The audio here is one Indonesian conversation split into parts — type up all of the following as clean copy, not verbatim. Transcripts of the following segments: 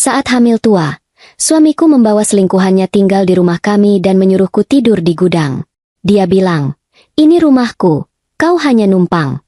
Saat hamil tua, suamiku membawa selingkuhannya tinggal di rumah kami dan menyuruhku tidur di gudang. Dia bilang, "Ini rumahku, kau hanya numpang."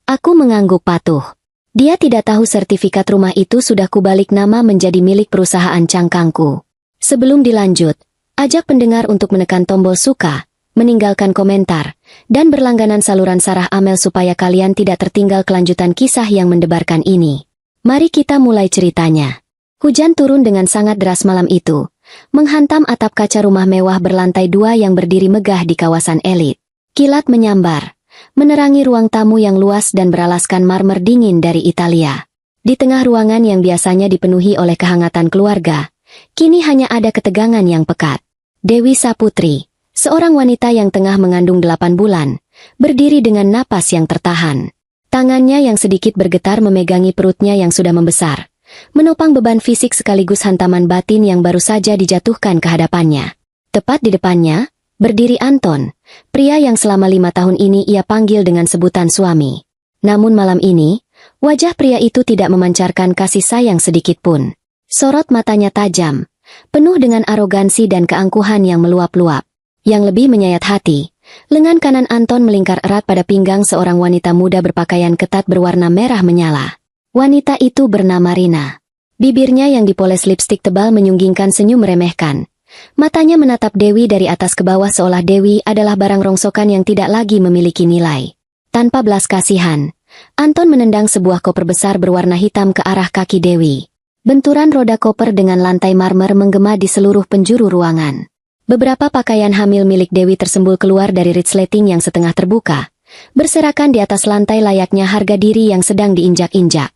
Aku mengangguk patuh. Dia tidak tahu sertifikat rumah itu sudah kubalik nama menjadi milik perusahaan cangkangku. Sebelum dilanjut, ajak pendengar untuk menekan tombol suka, meninggalkan komentar, dan berlangganan saluran Sarah Amel supaya kalian tidak tertinggal kelanjutan kisah yang mendebarkan ini. Mari kita mulai ceritanya. Hujan turun dengan sangat deras malam itu, menghantam atap kaca rumah mewah berlantai 2 yang berdiri megah di kawasan elit. Kilat menyambar, menerangi ruang tamu yang luas dan beralaskan marmer dingin dari Italia. Di tengah ruangan yang biasanya dipenuhi oleh kehangatan keluarga, kini hanya ada ketegangan yang pekat. Dewi Saputri, seorang wanita yang tengah mengandung 8 bulan, berdiri dengan napas yang tertahan. Tangannya yang sedikit bergetar memegangi perutnya yang sudah membesar, menopang beban fisik sekaligus hantaman batin yang baru saja dijatuhkan ke hadapannya. Tepat di depannya, berdiri Anton, pria yang selama 5 tahun ini ia panggil dengan sebutan suami. Namun malam ini, wajah pria itu tidak memancarkan kasih sayang sedikit pun. Sorot matanya tajam, penuh dengan arogansi dan keangkuhan yang meluap-luap. Yang lebih menyayat hati, lengan kanan Anton melingkar erat pada pinggang seorang wanita muda berpakaian ketat berwarna merah menyala. Wanita itu bernama Rina. Bibirnya yang dipoles lipstik tebal menyunggingkan senyum meremehkan. Matanya menatap Dewi dari atas ke bawah seolah Dewi adalah barang rongsokan yang tidak lagi memiliki nilai. Tanpa belas kasihan, Anton menendang sebuah koper besar berwarna hitam ke arah kaki Dewi. Benturan roda koper dengan lantai marmer menggema di seluruh penjuru ruangan. Beberapa pakaian hamil milik Dewi tersembul keluar dari resleting yang setengah terbuka, berserakan di atas lantai layaknya harga diri yang sedang diinjak-injak.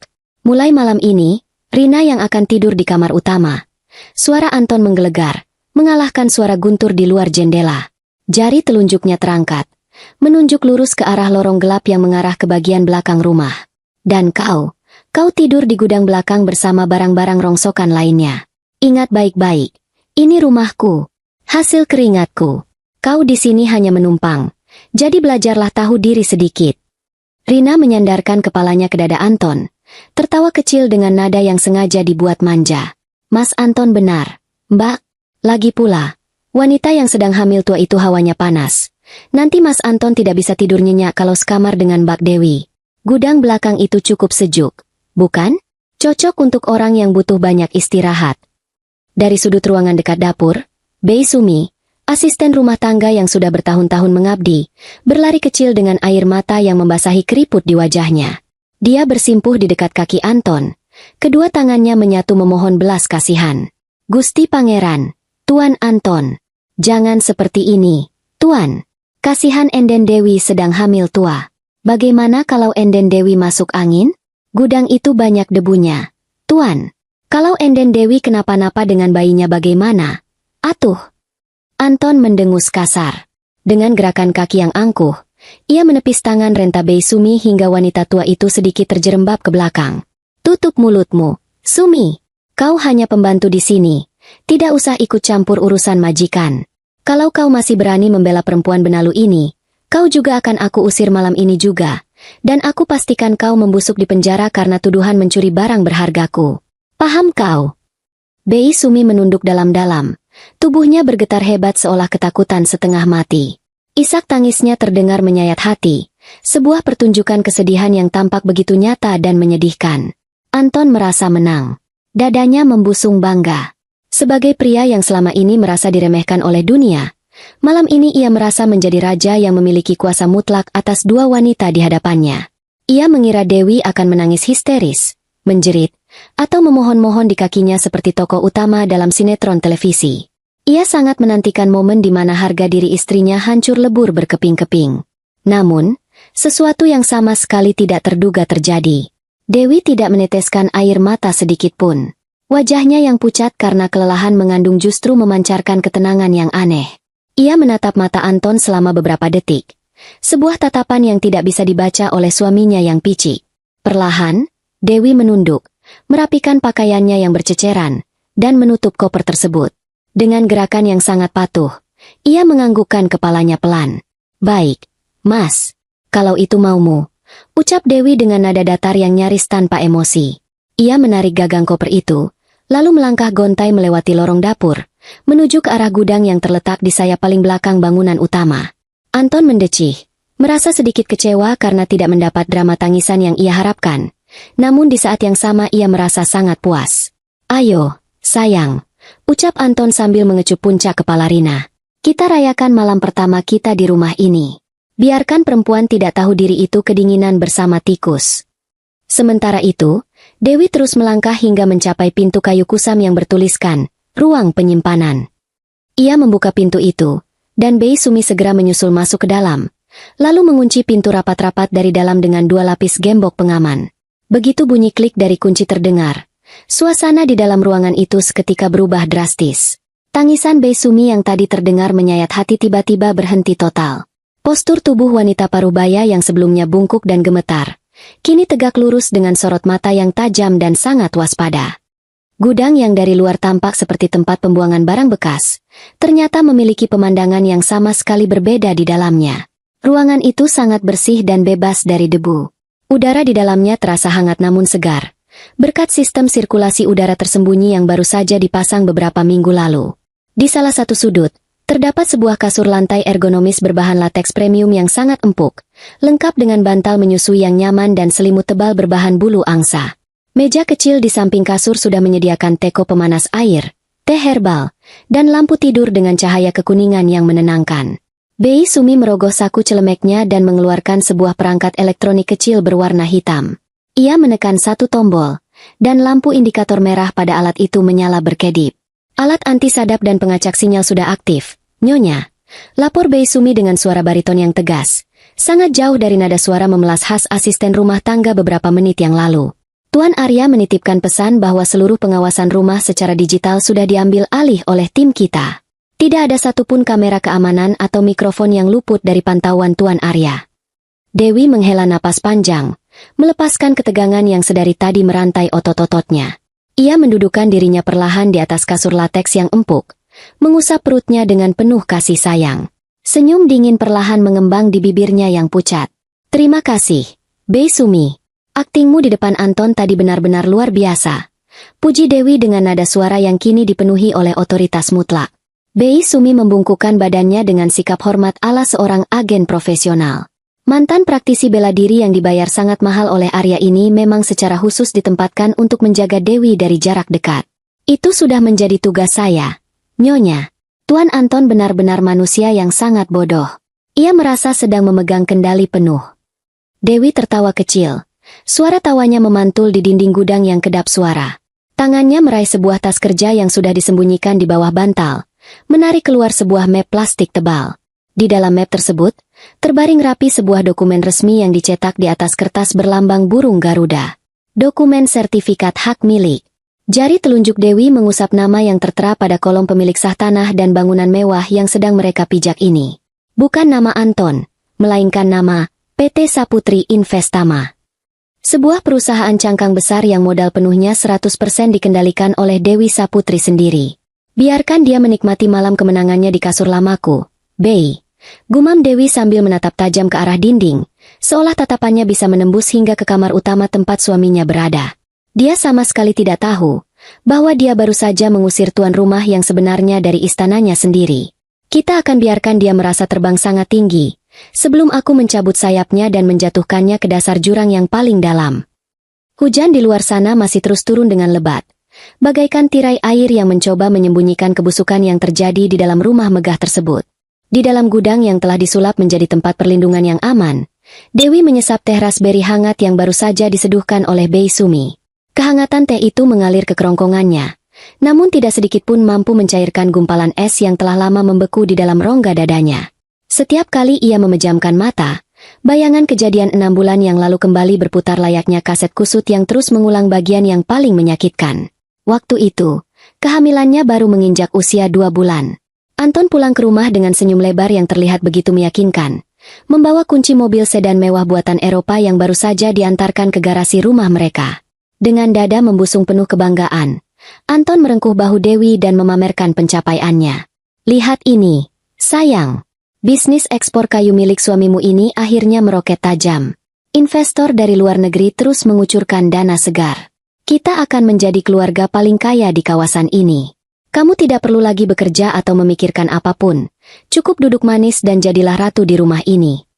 Mulai malam ini, Rina yang akan tidur di kamar utama. Suara Anton menggelegar, mengalahkan suara guntur di luar jendela. Jari telunjuknya terangkat, menunjuk lurus ke arah lorong gelap yang mengarah ke bagian belakang rumah. Dan kau tidur di gudang belakang bersama barang-barang rongsokan lainnya. Ingat baik-baik, ini rumahku, hasil keringatku. Kau di sini hanya menumpang, jadi belajarlah tahu diri sedikit. Rina menyandarkan kepalanya ke dada Anton, tertawa kecil dengan nada yang sengaja dibuat manja. Mas Anton benar, Mbak. Lagi pula, wanita yang sedang hamil tua itu hawanya panas. Nanti Mas Anton tidak bisa tidur nyenyak kalau sekamar dengan Mbak Dewi. Gudang belakang itu cukup sejuk, bukan? Cocok untuk orang yang butuh banyak istirahat. Dari sudut ruangan dekat dapur, Bei Sumi, asisten rumah tangga yang sudah bertahun-tahun mengabdi, berlari kecil dengan air mata yang membasahi keriput di wajahnya. Dia bersimpuh di dekat kaki Anton. Kedua tangannya menyatu memohon belas kasihan. Gusti Pangeran, Tuan Anton, jangan seperti ini, Tuan. Kasihan Enden Dewi sedang hamil tua. Bagaimana kalau Enden Dewi masuk angin? Gudang itu banyak debunya, Tuan. Kalau Enden Dewi kenapa-napa dengan bayinya bagaimana? Atuh. Anton mendengus kasar. Dengan gerakan kaki yang angkuh, ia menepis tangan renta Bei Sumi hingga wanita tua itu sedikit terjerembab ke belakang. Tutup mulutmu, Sumi. Kau hanya pembantu di sini. Tidak usah ikut campur urusan majikan. Kalau kau masih berani membela perempuan benalu ini, kau juga akan aku usir malam ini juga. Dan aku pastikan kau membusuk di penjara karena tuduhan mencuri barang berhargaku. Paham kau? Bei Sumi menunduk dalam-dalam. Tubuhnya bergetar hebat seolah ketakutan setengah mati. Isak tangisnya terdengar menyayat hati, sebuah pertunjukan kesedihan yang tampak begitu nyata dan menyedihkan. Anton merasa menang. Dadanya membusung bangga. Sebagai pria yang selama ini merasa diremehkan oleh dunia, malam ini ia merasa menjadi raja yang memiliki kuasa mutlak atas dua wanita di hadapannya. Ia mengira Dewi akan menangis histeris, menjerit, atau memohon-mohon di kakinya seperti tokoh utama dalam sinetron televisi. Ia sangat menantikan momen di mana harga diri istrinya hancur lebur berkeping-keping. Namun, sesuatu yang sama sekali tidak terduga terjadi. Dewi tidak meneteskan air mata sedikit pun. Wajahnya yang pucat karena kelelahan mengandung justru memancarkan ketenangan yang aneh. Ia menatap mata Anton selama beberapa detik. Sebuah tatapan yang tidak bisa dibaca oleh suaminya yang picik. Perlahan, Dewi menunduk, merapikan pakaiannya yang berceceran, dan menutup koper tersebut. Dengan gerakan yang sangat patuh, ia menganggukkan kepalanya pelan. Baik, Mas. Kalau itu maumu, ucap Dewi dengan nada datar yang nyaris tanpa emosi. Ia menarik gagang koper itu, lalu melangkah gontai melewati lorong dapur, menuju ke arah gudang yang terletak di sayap paling belakang bangunan utama. Anton mendecih, merasa sedikit kecewa karena tidak mendapat drama tangisan yang ia harapkan. Namun di saat yang sama ia merasa sangat puas. "Ayo, sayang," ucap Anton sambil mengecup puncak kepala Rina. "Kita rayakan malam pertama kita di rumah ini. Biarkan perempuan tidak tahu diri itu kedinginan bersama tikus." Sementara itu, Dewi terus melangkah hingga mencapai pintu kayu kusam yang bertuliskan, "Ruang Penyimpanan." Ia membuka pintu itu, dan Bei Sumi segera menyusul masuk ke dalam, lalu mengunci pintu rapat-rapat dari dalam dengan 2 lapis gembok pengaman. Begitu bunyi klik dari kunci terdengar, suasana di dalam ruangan itu seketika berubah drastis. Tangisan Bei Sumi yang tadi terdengar menyayat hati tiba-tiba berhenti total. Postur tubuh wanita parubaya yang sebelumnya bungkuk dan gemetar, kini tegak lurus dengan sorot mata yang tajam dan sangat waspada. Gudang yang dari luar tampak seperti tempat pembuangan barang bekas, ternyata memiliki pemandangan yang sama sekali berbeda di dalamnya. Ruangan itu sangat bersih dan bebas dari debu. Udara di dalamnya terasa hangat namun segar, berkat sistem sirkulasi udara tersembunyi yang baru saja dipasang beberapa minggu lalu. Di salah satu sudut, terdapat sebuah kasur lantai ergonomis berbahan lateks premium yang sangat empuk, lengkap dengan bantal menyusui yang nyaman dan selimut tebal berbahan bulu angsa. Meja kecil di samping kasur sudah menyediakan teko pemanas air, teh herbal, dan lampu tidur dengan cahaya kekuningan yang menenangkan. Bei Sumi merogoh saku celemeknya dan mengeluarkan sebuah perangkat elektronik kecil berwarna hitam. Ia menekan satu tombol, dan lampu indikator merah pada alat itu menyala berkedip. "Alat anti-sadap dan pengacak sinyal sudah aktif, Nyonya," lapor Bei Sumi dengan suara bariton yang tegas, sangat jauh dari nada suara memelas khas asisten rumah tangga beberapa menit yang lalu. Tuan Arya menitipkan pesan bahwa seluruh pengawasan rumah secara digital sudah diambil alih oleh tim kita. Tidak ada satupun kamera keamanan atau mikrofon yang luput dari pantauan Tuan Arya. Dewi menghela napas panjang, melepaskan ketegangan yang sedari tadi merantai otot-ototnya. Ia mendudukkan dirinya perlahan di atas kasur lateks yang empuk, mengusap perutnya dengan penuh kasih sayang. Senyum dingin perlahan mengembang di bibirnya yang pucat. "Terima kasih, Bei Sumi. Aktingmu di depan Anton tadi benar-benar luar biasa," puji Dewi dengan nada suara yang kini dipenuhi oleh otoritas mutlak. Bei Sumi membungkukkan badannya dengan sikap hormat ala seorang agen profesional. Mantan praktisi bela diri yang dibayar sangat mahal oleh Arya ini memang secara khusus ditempatkan untuk menjaga Dewi dari jarak dekat. "Itu sudah menjadi tugas saya, Nyonya. Tuan Anton benar-benar manusia yang sangat bodoh. Ia merasa sedang memegang kendali penuh." Dewi tertawa kecil. Suara tawanya memantul di dinding gudang yang kedap suara. Tangannya meraih sebuah tas kerja yang sudah disembunyikan di bawah bantal, menarik keluar sebuah map plastik tebal. Di dalam map tersebut, terbaring rapi sebuah dokumen resmi yang dicetak di atas kertas berlambang burung Garuda. Dokumen sertifikat hak milik. Jari telunjuk Dewi mengusap nama yang tertera pada kolom pemilik sah tanah dan bangunan mewah yang sedang mereka pijak ini. Bukan nama Anton, melainkan nama PT Saputri Investama. Sebuah perusahaan cangkang besar yang modal penuhnya 100% dikendalikan oleh Dewi Saputri sendiri. "Biarkan dia menikmati malam kemenangannya di kasur lamaku, Bei," gumam Dewi sambil menatap tajam ke arah dinding, seolah tatapannya bisa menembus hingga ke kamar utama tempat suaminya berada. Dia sama sekali tidak tahu bahwa dia baru saja mengusir tuan rumah yang sebenarnya dari istananya sendiri. "Kita akan biarkan dia merasa terbang sangat tinggi, sebelum aku mencabut sayapnya dan menjatuhkannya ke dasar jurang yang paling dalam." Hujan di luar sana masih terus turun dengan lebat, bagaikan tirai air yang mencoba menyembunyikan kebusukan yang terjadi di dalam rumah megah tersebut. Di dalam gudang yang telah disulap menjadi tempat perlindungan yang aman, Dewi menyesap teh raspberry hangat yang baru saja diseduhkan oleh Bei Sumi. Kehangatan teh itu mengalir ke kerongkongannya, namun tidak sedikit pun mampu mencairkan gumpalan es yang telah lama membeku di dalam rongga dadanya. Setiap kali ia memejamkan mata, bayangan kejadian 6 bulan yang lalu kembali berputar layaknya kaset kusut yang terus mengulang bagian yang paling menyakitkan. Waktu itu, kehamilannya baru menginjak usia 2 bulan. Anton pulang ke rumah dengan senyum lebar yang terlihat begitu meyakinkan, membawa kunci mobil sedan mewah buatan Eropa yang baru saja diantarkan ke garasi rumah mereka. Dengan dada membusung penuh kebanggaan, Anton merengkuh bahu Dewi dan memamerkan pencapaiannya. "Lihat ini, sayang. Bisnis ekspor kayu milik suamimu ini akhirnya meroket tajam. Investor dari luar negeri terus mengucurkan dana segar. Kita akan menjadi keluarga paling kaya di kawasan ini. Kamu tidak perlu lagi bekerja atau memikirkan apapun. Cukup duduk manis dan jadilah ratu di rumah ini.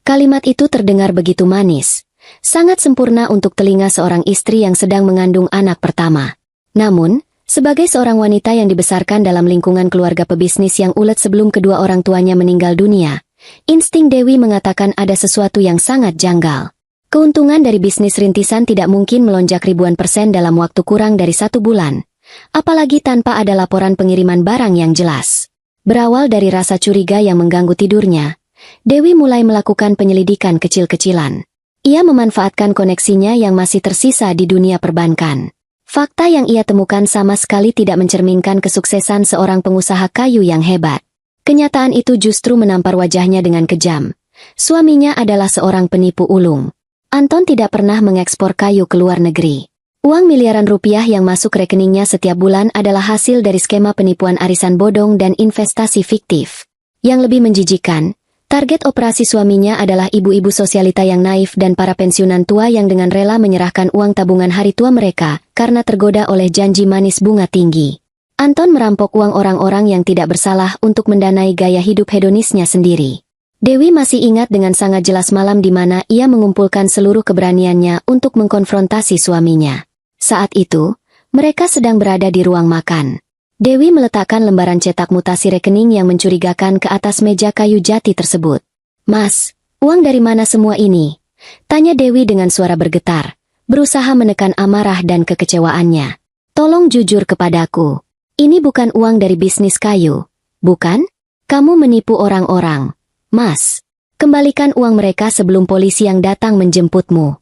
Kalimat itu terdengar begitu manis. Sangat sempurna untuk telinga seorang istri yang sedang mengandung anak pertama. Namun, sebagai seorang wanita yang dibesarkan dalam lingkungan keluarga pebisnis yang ulet sebelum kedua orang tuanya meninggal dunia, insting Dewi mengatakan ada sesuatu yang sangat janggal. Keuntungan dari bisnis rintisan tidak mungkin melonjak ribuan persen dalam waktu kurang dari 1 bulan. Apalagi tanpa ada laporan pengiriman barang yang jelas. Berawal dari rasa curiga yang mengganggu tidurnya, Dewi mulai melakukan penyelidikan kecil-kecilan. Ia memanfaatkan koneksinya yang masih tersisa di dunia perbankan. Fakta yang ia temukan sama sekali tidak mencerminkan kesuksesan seorang pengusaha kayu yang hebat. Kenyataan itu justru menampar wajahnya dengan kejam. Suaminya adalah seorang penipu ulung. Anton tidak pernah mengekspor kayu ke luar negeri. Uang miliaran rupiah yang masuk rekeningnya setiap bulan adalah hasil dari skema penipuan arisan bodong dan investasi fiktif. Yang lebih menjijikan, target operasi suaminya adalah ibu-ibu sosialita yang naif dan para pensiunan tua yang dengan rela menyerahkan uang tabungan hari tua mereka karena tergoda oleh janji manis bunga tinggi. Anton merampok uang orang-orang yang tidak bersalah untuk mendanai gaya hidup hedonisnya sendiri. Dewi masih ingat dengan sangat jelas malam di mana ia mengumpulkan seluruh keberaniannya untuk mengkonfrontasi suaminya. Saat itu, mereka sedang berada di ruang makan. Dewi meletakkan lembaran cetak mutasi rekening yang mencurigakan ke atas meja kayu jati tersebut. "Mas, uang dari mana semua ini?" tanya Dewi dengan suara bergetar, berusaha menekan amarah dan kekecewaannya. "Tolong jujur kepadaku. Ini bukan uang dari bisnis kayu, bukan? Kamu menipu orang-orang. Mas, kembalikan uang mereka sebelum polisi yang datang menjemputmu."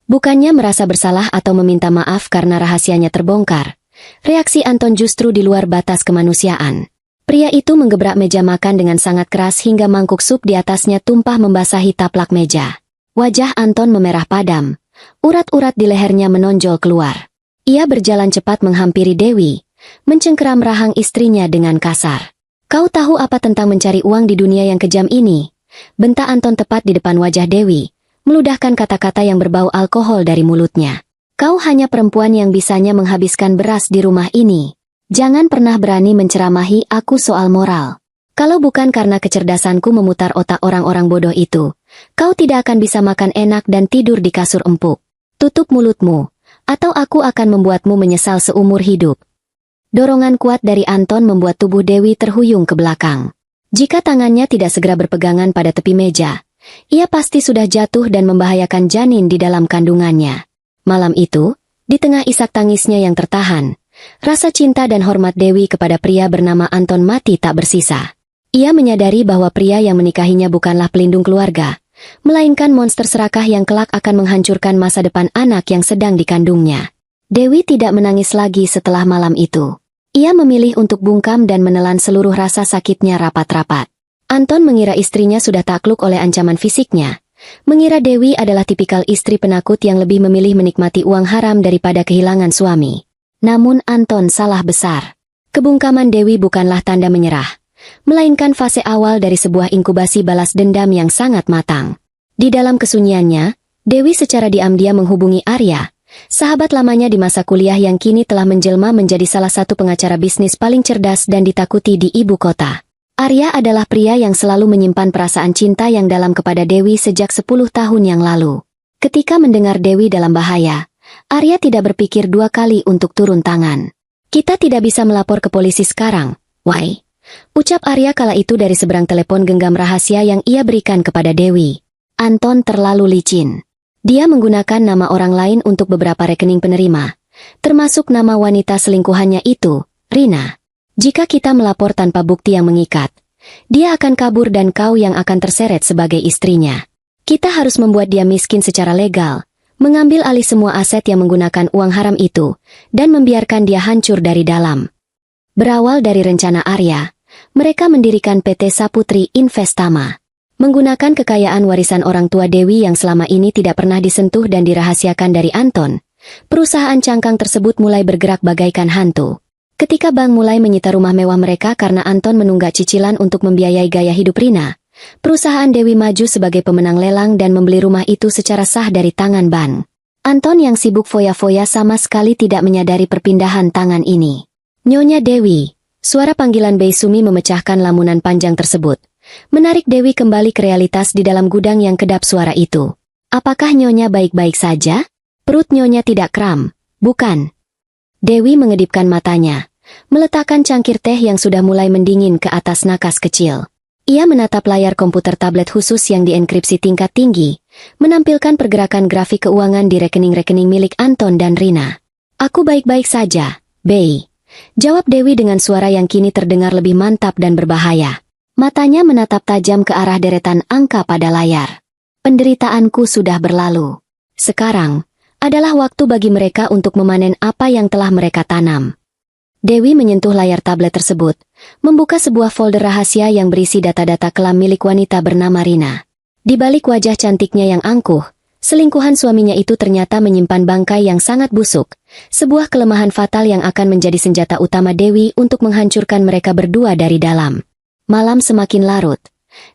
Bukannya merasa bersalah atau meminta maaf karena rahasianya terbongkar, reaksi Anton justru di luar batas kemanusiaan. Pria itu menggebrak meja makan dengan sangat keras hingga mangkuk sup di atasnya tumpah membasahi taplak meja. Wajah Anton memerah padam, urat-urat di lehernya menonjol keluar. Ia berjalan cepat menghampiri Dewi, mencengkeram rahang istrinya dengan kasar. "Kau tahu apa tentang mencari uang di dunia yang kejam ini?" bentak Anton tepat di depan wajah Dewi, meludahkan kata-kata yang berbau alkohol dari mulutnya. "Kau hanya perempuan yang bisanya menghabiskan beras di rumah ini. Jangan pernah berani menceramahi aku soal moral. Kalau bukan karena kecerdasanku memutar otak orang-orang bodoh itu, kau tidak akan bisa makan enak dan tidur di kasur empuk. Tutup mulutmu, atau aku akan membuatmu menyesal seumur hidup." Dorongan kuat dari Anton membuat tubuh Dewi terhuyung ke belakang. Jika tangannya tidak segera berpegangan pada tepi meja, ia pasti sudah jatuh dan membahayakan janin di dalam kandungannya. Malam itu, di tengah isak tangisnya yang tertahan, rasa cinta dan hormat Dewi kepada pria bernama Anton mati tak bersisa. Ia menyadari bahwa pria yang menikahinya bukanlah pelindung keluarga, melainkan monster serakah yang kelak akan menghancurkan masa depan anak yang sedang dikandungnya. Dewi tidak menangis lagi setelah malam itu. Ia memilih untuk bungkam dan menelan seluruh rasa sakitnya rapat-rapat. Anton mengira istrinya sudah takluk oleh ancaman fisiknya. Mengira Dewi adalah tipikal istri penakut yang lebih memilih menikmati uang haram daripada kehilangan suami. Namun Anton salah besar. Kebungkaman Dewi bukanlah tanda menyerah, melainkan fase awal dari sebuah inkubasi balas dendam yang sangat matang. Di dalam kesunyiannya, Dewi secara diam-diam menghubungi Arya, sahabat lamanya di masa kuliah yang kini telah menjelma menjadi salah satu pengacara bisnis paling cerdas dan ditakuti di ibu kota. Arya adalah pria yang selalu menyimpan perasaan cinta yang dalam kepada Dewi sejak 10 tahun yang lalu. Ketika mendengar Dewi dalam bahaya, Arya tidak berpikir 2 kali untuk turun tangan. "Kita tidak bisa melapor ke polisi sekarang, why?" ucap Arya kala itu dari seberang telepon genggam rahasia yang ia berikan kepada Dewi. Anton terlalu licin. Dia menggunakan nama orang lain untuk beberapa rekening penerima, termasuk nama wanita selingkuhannya itu, Rina. Jika kita melapor tanpa bukti yang mengikat, dia akan kabur dan kau yang akan terseret sebagai istrinya. Kita harus membuat dia miskin secara legal, mengambil alih semua aset yang menggunakan uang haram itu, dan membiarkan dia hancur dari dalam. Berawal dari rencana Arya, mereka mendirikan PT Saputri Investama. Menggunakan kekayaan warisan orang tua Dewi yang selama ini tidak pernah disentuh dan dirahasiakan dari Anton, perusahaan cangkang tersebut mulai bergerak bagaikan hantu. Ketika bank mulai menyita rumah mewah mereka karena Anton menunggak cicilan untuk membiayai gaya hidup Rina, perusahaan Dewi maju sebagai pemenang lelang dan membeli rumah itu secara sah dari tangan bank. Anton yang sibuk foya-foya sama sekali tidak menyadari perpindahan tangan ini. Nyonya Dewi, suara panggilan Bei Sumi memecahkan lamunan panjang tersebut. Menarik Dewi kembali ke realitas di dalam gudang yang kedap suara itu. Apakah Nyonya baik-baik saja? Perut Nyonya tidak kram, bukan? Dewi mengedipkan matanya, meletakkan cangkir teh yang sudah mulai mendingin ke atas nakas kecil. Ia menatap layar komputer tablet khusus yang dienkripsi tingkat tinggi, menampilkan pergerakan grafik keuangan di rekening-rekening milik Anton dan Rina. Aku baik-baik saja, Bei. Jawab Dewi dengan suara yang kini terdengar lebih mantap dan berbahaya. Matanya menatap tajam ke arah deretan angka pada layar. Penderitaanku sudah berlalu. Sekarang adalah waktu bagi mereka untuk memanen apa yang telah mereka tanam. Dewi menyentuh layar tablet tersebut, membuka sebuah folder rahasia yang berisi data-data kelam milik wanita bernama Rina. Di balik wajah cantiknya yang angkuh, selingkuhan suaminya itu ternyata menyimpan bangkai yang sangat busuk, sebuah kelemahan fatal yang akan menjadi senjata utama Dewi untuk menghancurkan mereka berdua dari dalam. Malam semakin larut,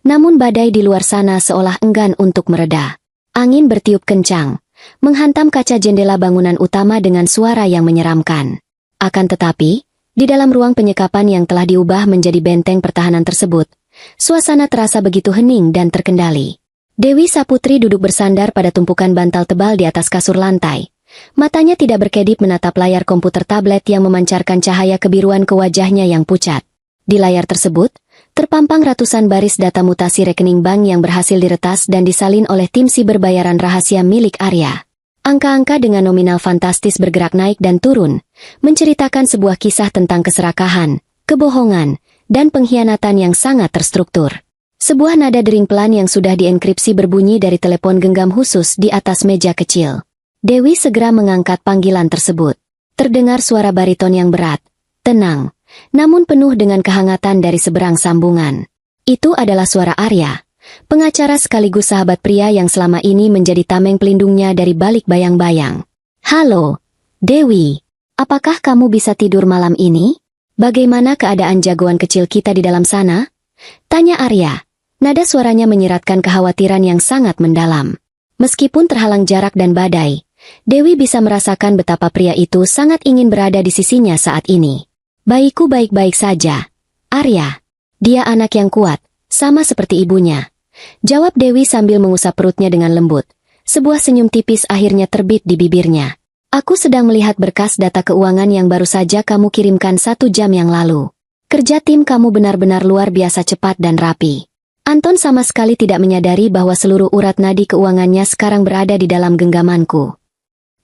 namun badai di luar sana seolah enggan untuk mereda. Angin bertiup kencang, menghantam kaca jendela bangunan utama dengan suara yang menyeramkan. Akan tetapi, di dalam ruang penyekapan yang telah diubah menjadi benteng pertahanan tersebut, suasana terasa begitu hening dan terkendali. Dewi Saputri duduk bersandar pada tumpukan bantal tebal di atas kasur lantai. Matanya tidak berkedip menatap layar komputer tablet yang memancarkan cahaya kebiruan ke wajahnya yang pucat. Di layar tersebut, terpampang ratusan baris data mutasi rekening bank yang berhasil diretas dan disalin oleh tim siber bayaran rahasia milik Arya. Angka-angka dengan nominal fantastis bergerak naik dan turun, menceritakan sebuah kisah tentang keserakahan, kebohongan, dan pengkhianatan yang sangat terstruktur. Sebuah nada dering pelan yang sudah dienkripsi berbunyi dari telepon genggam khusus di atas meja kecil. Dewi segera mengangkat panggilan tersebut. Terdengar suara bariton yang berat, tenang, namun penuh dengan kehangatan dari seberang sambungan. Itu adalah suara Arya, pengacara sekaligus sahabat pria yang selama ini menjadi tameng pelindungnya dari balik bayang-bayang. Halo, Dewi. Apakah kamu bisa tidur malam ini? Bagaimana keadaan jagoan kecil kita di dalam sana? Tanya Arya. Nada suaranya menyiratkan kekhawatiran yang sangat mendalam. Meskipun terhalang jarak dan badai, Dewi bisa merasakan betapa pria itu sangat ingin berada di sisinya saat ini. Baikku baik-baik saja, Arya. Dia anak yang kuat, sama seperti ibunya. Jawab Dewi sambil mengusap perutnya dengan lembut. Sebuah senyum tipis akhirnya terbit di bibirnya. Aku sedang melihat berkas data keuangan yang baru saja kamu kirimkan 1 jam yang lalu. Kerja tim kamu benar-benar luar biasa cepat dan rapi. Anton sama sekali tidak menyadari bahwa seluruh urat nadi keuangannya sekarang berada di dalam genggamanku.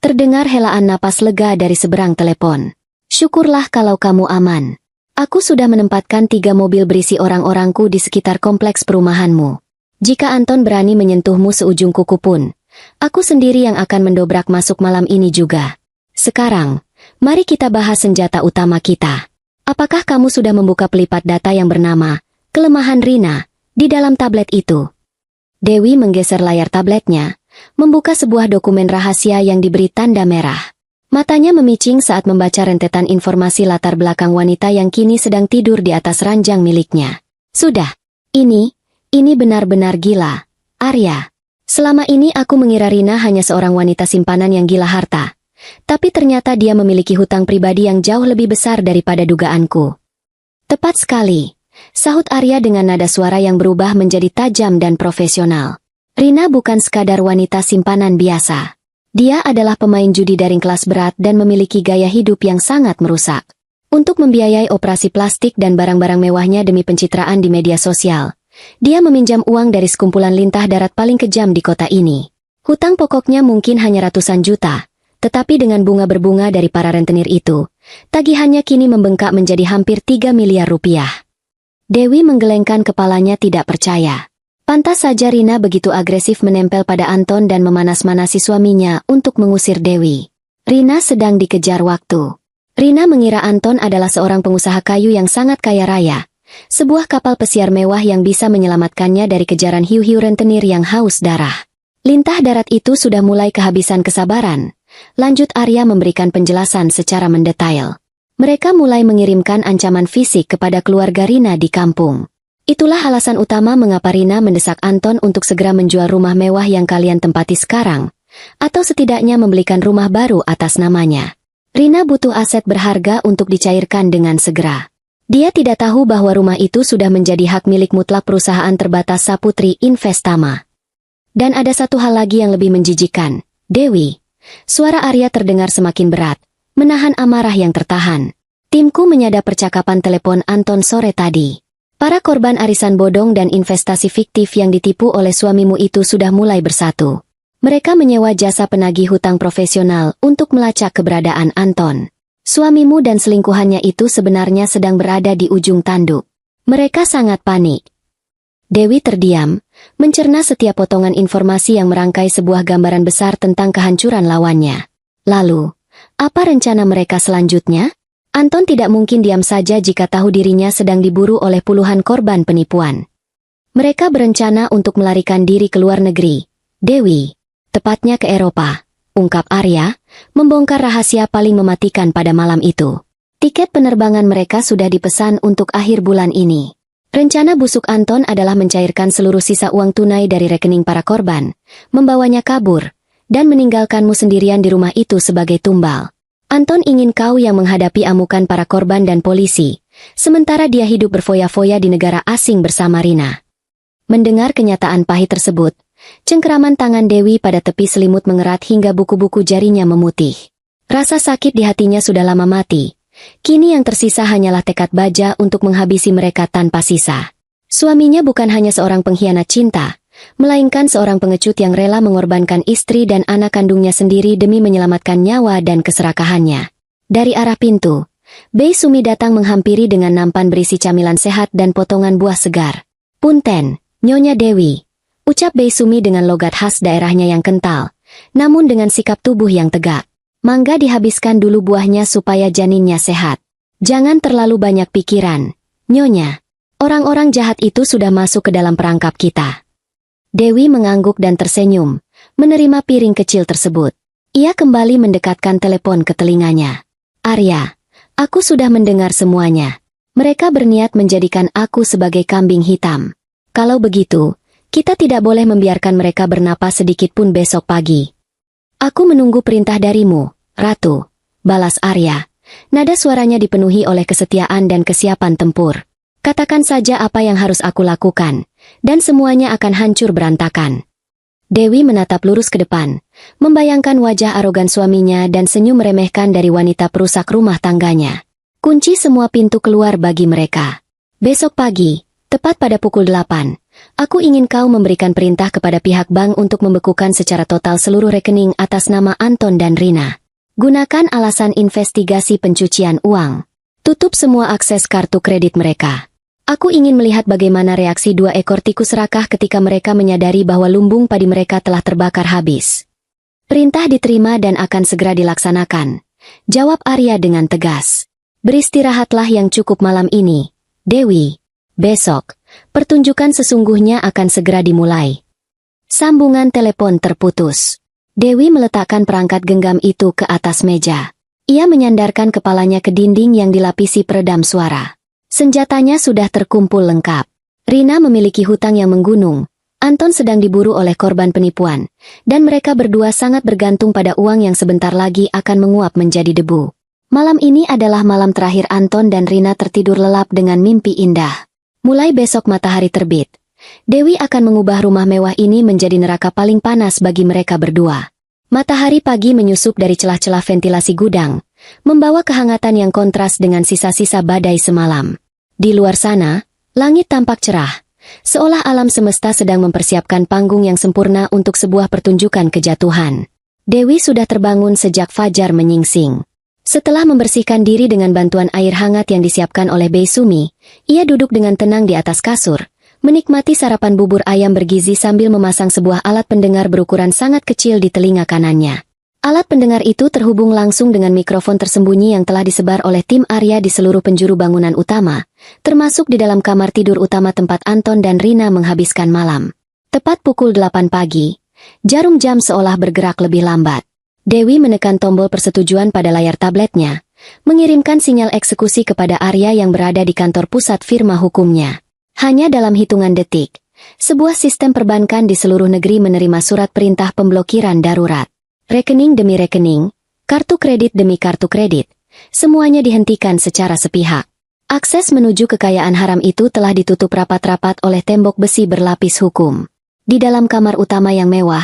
Terdengar helaan napas lega dari seberang telepon. Syukurlah kalau kamu aman. Aku sudah menempatkan 3 mobil berisi orang-orangku di sekitar kompleks perumahanmu. Jika Anton berani menyentuhmu seujung kuku pun, aku sendiri yang akan mendobrak masuk malam ini juga. Sekarang, mari kita bahas senjata utama kita. Apakah kamu sudah membuka pelipat data yang bernama kelemahan Rina di dalam tablet itu? Dewi menggeser layar tabletnya, membuka sebuah dokumen rahasia yang diberi tanda merah. Matanya memicing saat membaca rentetan informasi latar belakang wanita yang kini sedang tidur di atas ranjang miliknya. Sudah, ini benar-benar gila, Arya. Selama ini aku mengira Rina hanya seorang wanita simpanan yang gila harta. Tapi ternyata dia memiliki hutang pribadi yang jauh lebih besar daripada dugaanku. Tepat sekali, sahut Arya dengan nada suara yang berubah menjadi tajam dan profesional. Rina bukan sekadar wanita simpanan biasa. Dia adalah pemain judi daring kelas berat dan memiliki gaya hidup yang sangat merusak. Untuk membiayai operasi plastik dan barang-barang mewahnya demi pencitraan di media sosial, dia meminjam uang dari sekumpulan lintah darat paling kejam di kota ini. Hutang pokoknya mungkin hanya ratusan juta, tetapi dengan bunga berbunga dari para rentenir itu, tagihannya kini membengkak menjadi hampir 3 miliar rupiah. Dewi menggelengkan kepalanya tidak percaya. Pantas saja Rina begitu agresif menempel pada Anton dan memanas-manasi suaminya untuk mengusir Dewi. Rina sedang dikejar waktu. Rina mengira Anton adalah seorang pengusaha kayu yang sangat kaya raya. Sebuah kapal pesiar mewah yang bisa menyelamatkannya dari kejaran hiu-hiu rentenir yang haus darah. Lintah darat itu sudah mulai kehabisan kesabaran. Lanjut Arya memberikan penjelasan secara mendetail. Mereka mulai mengirimkan ancaman fisik kepada keluarga Rina di kampung. Itulah alasan utama mengapa Rina mendesak Anton untuk segera menjual rumah mewah yang kalian tempati sekarang, atau setidaknya membelikan rumah baru atas namanya. Rina butuh aset berharga untuk dicairkan dengan segera. Dia tidak tahu bahwa rumah itu sudah menjadi hak milik mutlak perusahaan terbatas Saputri Investama. Dan ada satu hal lagi yang lebih menjijikan. Dewi. Suara Arya terdengar semakin berat, menahan amarah yang tertahan. Timku menyadap percakapan telepon Anton sore tadi. Para korban arisan bodong dan investasi fiktif yang ditipu oleh suamimu itu sudah mulai bersatu. Mereka menyewa jasa penagih hutang profesional untuk melacak keberadaan Anton. Suamimu dan selingkuhannya itu sebenarnya sedang berada di ujung tanduk. Mereka sangat panik. Dewi terdiam, mencerna setiap potongan informasi yang merangkai sebuah gambaran besar tentang kehancuran lawannya. Lalu, apa rencana mereka selanjutnya? Anton tidak mungkin diam saja jika tahu dirinya sedang diburu oleh puluhan korban penipuan. Mereka berencana untuk melarikan diri ke luar negeri. Dewi, tepatnya ke Eropa, ungkap Arya, membongkar rahasia paling mematikan pada malam itu. Tiket penerbangan mereka sudah dipesan untuk akhir bulan ini. Rencana busuk Anton adalah mencairkan seluruh sisa uang tunai dari rekening para korban, membawanya kabur, dan meninggalkanmu sendirian di rumah itu sebagai tumbal. Anton ingin kau yang menghadapi amukan para korban dan polisi, sementara dia hidup berfoya-foya di negara asing bersama Rina. Mendengar kenyataan pahit tersebut, cengkeraman tangan Dewi pada tepi selimut mengerat hingga buku-buku jarinya memutih. Rasa sakit di hatinya sudah lama mati. Kini yang tersisa hanyalah tekad baja untuk menghabisi mereka tanpa sisa. Suaminya bukan hanya seorang pengkhianat cinta, melainkan seorang pengecut yang rela mengorbankan istri dan anak kandungnya sendiri demi menyelamatkan nyawa dan keserakahannya. Dari arah pintu, Bei Sumi datang menghampiri dengan nampan berisi camilan sehat dan potongan buah segar. "Punten, Nyonya Dewi," ucap Bei Sumi dengan logat khas daerahnya yang kental, namun dengan sikap tubuh yang tegak. "Mangga dihabiskan dulu buahnya supaya janinnya sehat. Jangan terlalu banyak pikiran, Nyonya. Orang-orang jahat itu sudah masuk ke dalam perangkap kita." Dewi mengangguk dan tersenyum, menerima piring kecil tersebut. Ia kembali mendekatkan telepon ke telinganya. "Arya, aku sudah mendengar semuanya. Mereka berniat menjadikan aku sebagai kambing hitam. Kalau begitu, kita tidak boleh membiarkan mereka bernapas sedikit pun besok pagi." "Aku menunggu perintah darimu, Ratu," balas Arya. Nada suaranya dipenuhi oleh kesetiaan dan kesiapan tempur. "Katakan saja apa yang harus aku lakukan, dan semuanya akan hancur berantakan." Dewi menatap lurus ke depan, membayangkan wajah arogan suaminya dan senyum meremehkan dari wanita perusak rumah tangganya. "Kunci semua pintu keluar bagi mereka. Besok pagi, tepat pada pukul 8, aku ingin kau memberikan perintah kepada pihak bank untuk membekukan secara total seluruh rekening atas nama Anton dan Rina. Gunakan alasan investigasi pencucian uang. Tutup semua akses kartu kredit mereka. Aku ingin melihat bagaimana reaksi 2 ekor tikus serakah ketika mereka menyadari bahwa lumbung padi mereka telah terbakar habis." "Perintah diterima dan akan segera dilaksanakan," jawab Arya dengan tegas. "Beristirahatlah yang cukup malam ini, Dewi. Besok, pertunjukan sesungguhnya akan segera dimulai." Sambungan telepon terputus. Dewi meletakkan perangkat genggam itu ke atas meja. Ia menyandarkan kepalanya ke dinding yang dilapisi peredam suara. Senjatanya sudah terkumpul lengkap. Rina memiliki hutang yang menggunung, Anton sedang diburu oleh korban penipuan, dan mereka berdua sangat bergantung pada uang yang sebentar lagi akan menguap menjadi debu. Malam ini adalah malam terakhir Anton dan Rina tertidur lelap dengan mimpi indah. Mulai besok matahari terbit, Dewi akan mengubah rumah mewah ini menjadi neraka paling panas bagi mereka berdua. Matahari pagi menyusup dari celah-celah ventilasi gudang, membawa kehangatan yang kontras dengan sisa-sisa badai semalam. Di luar sana, langit tampak cerah, seolah alam semesta sedang mempersiapkan panggung yang sempurna untuk sebuah pertunjukan kejatuhan. Dewi sudah terbangun sejak fajar menyingsing. Setelah membersihkan diri dengan bantuan air hangat yang disiapkan oleh Bei Sumi, ia duduk dengan tenang di atas kasur, menikmati sarapan bubur ayam bergizi sambil memasang sebuah alat pendengar berukuran sangat kecil di telinga kanannya. Alat pendengar itu terhubung langsung dengan mikrofon tersembunyi yang telah disebar oleh tim Arya di seluruh penjuru bangunan utama, termasuk di dalam kamar tidur utama tempat Anton dan Rina menghabiskan malam. Tepat pukul 8 pagi, jarum jam seolah bergerak lebih lambat. Dewi menekan tombol persetujuan pada layar tabletnya, mengirimkan sinyal eksekusi kepada Arya yang berada di kantor pusat firma hukumnya. Hanya dalam hitungan detik, Sebuah sistem perbankan di seluruh negeri menerima surat perintah pemblokiran darurat. Rekening demi rekening, kartu kredit demi kartu kredit, semuanya dihentikan secara sepihak. Akses menuju kekayaan haram itu telah ditutup rapat-rapat oleh tembok besi berlapis hukum. Di dalam kamar utama yang mewah,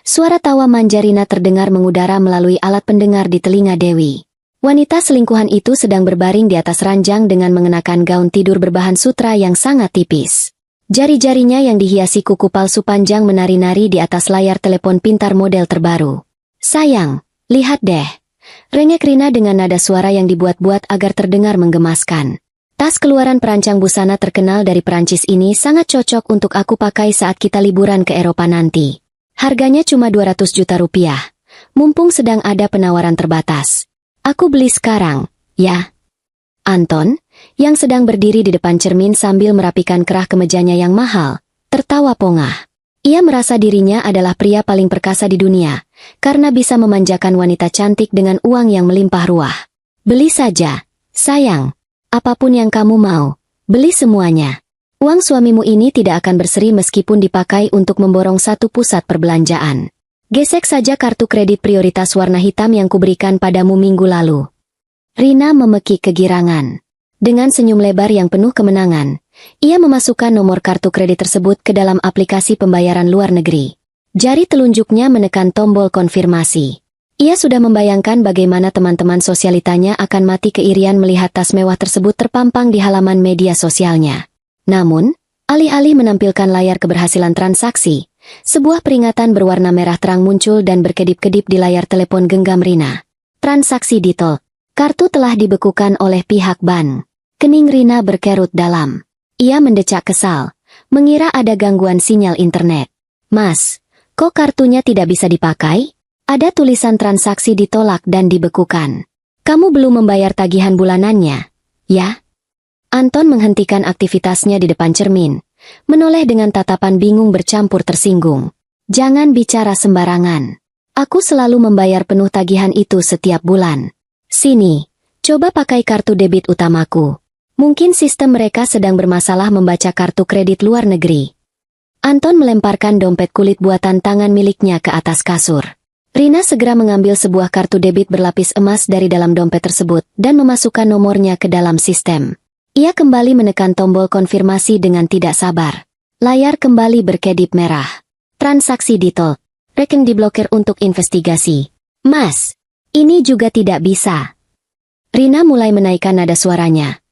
suara tawa manja Rina terdengar mengudara melalui alat pendengar di telinga Dewi. Wanita selingkuhan itu sedang berbaring di atas ranjang dengan mengenakan gaun tidur berbahan sutra yang sangat tipis. Jari-jarinya yang dihiasi kuku palsu panjang menari-nari di atas layar telepon pintar model terbaru. "Sayang, lihat deh," rengek Rina dengan nada suara yang dibuat-buat agar terdengar menggemaskan. "Tas keluaran perancang busana terkenal dari Perancis ini sangat cocok untuk aku pakai saat kita liburan ke Eropa nanti. Harganya cuma 200 juta rupiah. Mumpung sedang ada penawaran terbatas. Aku beli sekarang, ya." Anton, yang sedang berdiri di depan cermin sambil merapikan kerah kemejanya yang mahal, tertawa pongah. Ia merasa dirinya adalah pria paling perkasa di dunia, karena bisa memanjakan wanita cantik dengan uang yang melimpah ruah. "Beli saja, sayang. Apapun yang kamu mau, beli semuanya. Uang suamimu ini tidak akan berseri meskipun dipakai untuk memborong satu pusat perbelanjaan. Gesek saja kartu kredit prioritas warna hitam yang kuberikan padamu minggu lalu." Rina memekik kegirangan. Dengan senyum lebar yang penuh kemenangan, ia memasukkan nomor kartu kredit tersebut ke dalam aplikasi pembayaran luar negeri. Jari telunjuknya menekan tombol konfirmasi. Ia sudah membayangkan bagaimana teman-teman sosialitanya akan mati keirian melihat tas mewah tersebut terpampang di halaman media sosialnya. Namun, alih-alih menampilkan layar keberhasilan transaksi, sebuah peringatan berwarna merah terang muncul dan berkedip-kedip di layar telepon genggam Rina. "Transaksi detail. Kartu telah dibekukan oleh pihak bank." Kening Rina berkerut dalam. Ia mendecak kesal, mengira ada gangguan sinyal internet. "Mas, kok kartunya tidak bisa dipakai? Ada tulisan transaksi ditolak dan dibekukan. Kamu belum membayar tagihan bulanannya, ya?" Anton menghentikan aktivitasnya di depan cermin, menoleh dengan tatapan bingung bercampur tersinggung. "Jangan bicara sembarangan. Aku selalu membayar penuh tagihan itu setiap bulan. Sini, coba pakai kartu debit utamaku. Mungkin sistem mereka sedang bermasalah membaca kartu kredit luar negeri." Anton melemparkan dompet kulit buatan tangan miliknya ke atas kasur. Rina segera mengambil sebuah kartu debit berlapis emas dari dalam dompet tersebut dan memasukkan nomornya ke dalam sistem. Ia kembali menekan tombol konfirmasi dengan tidak sabar. Layar kembali berkedip merah. "Transaksi detail. Rekening diblokir untuk investigasi." "Mas, ini juga tidak bisa." Rina mulai menaikkan nada suaranya.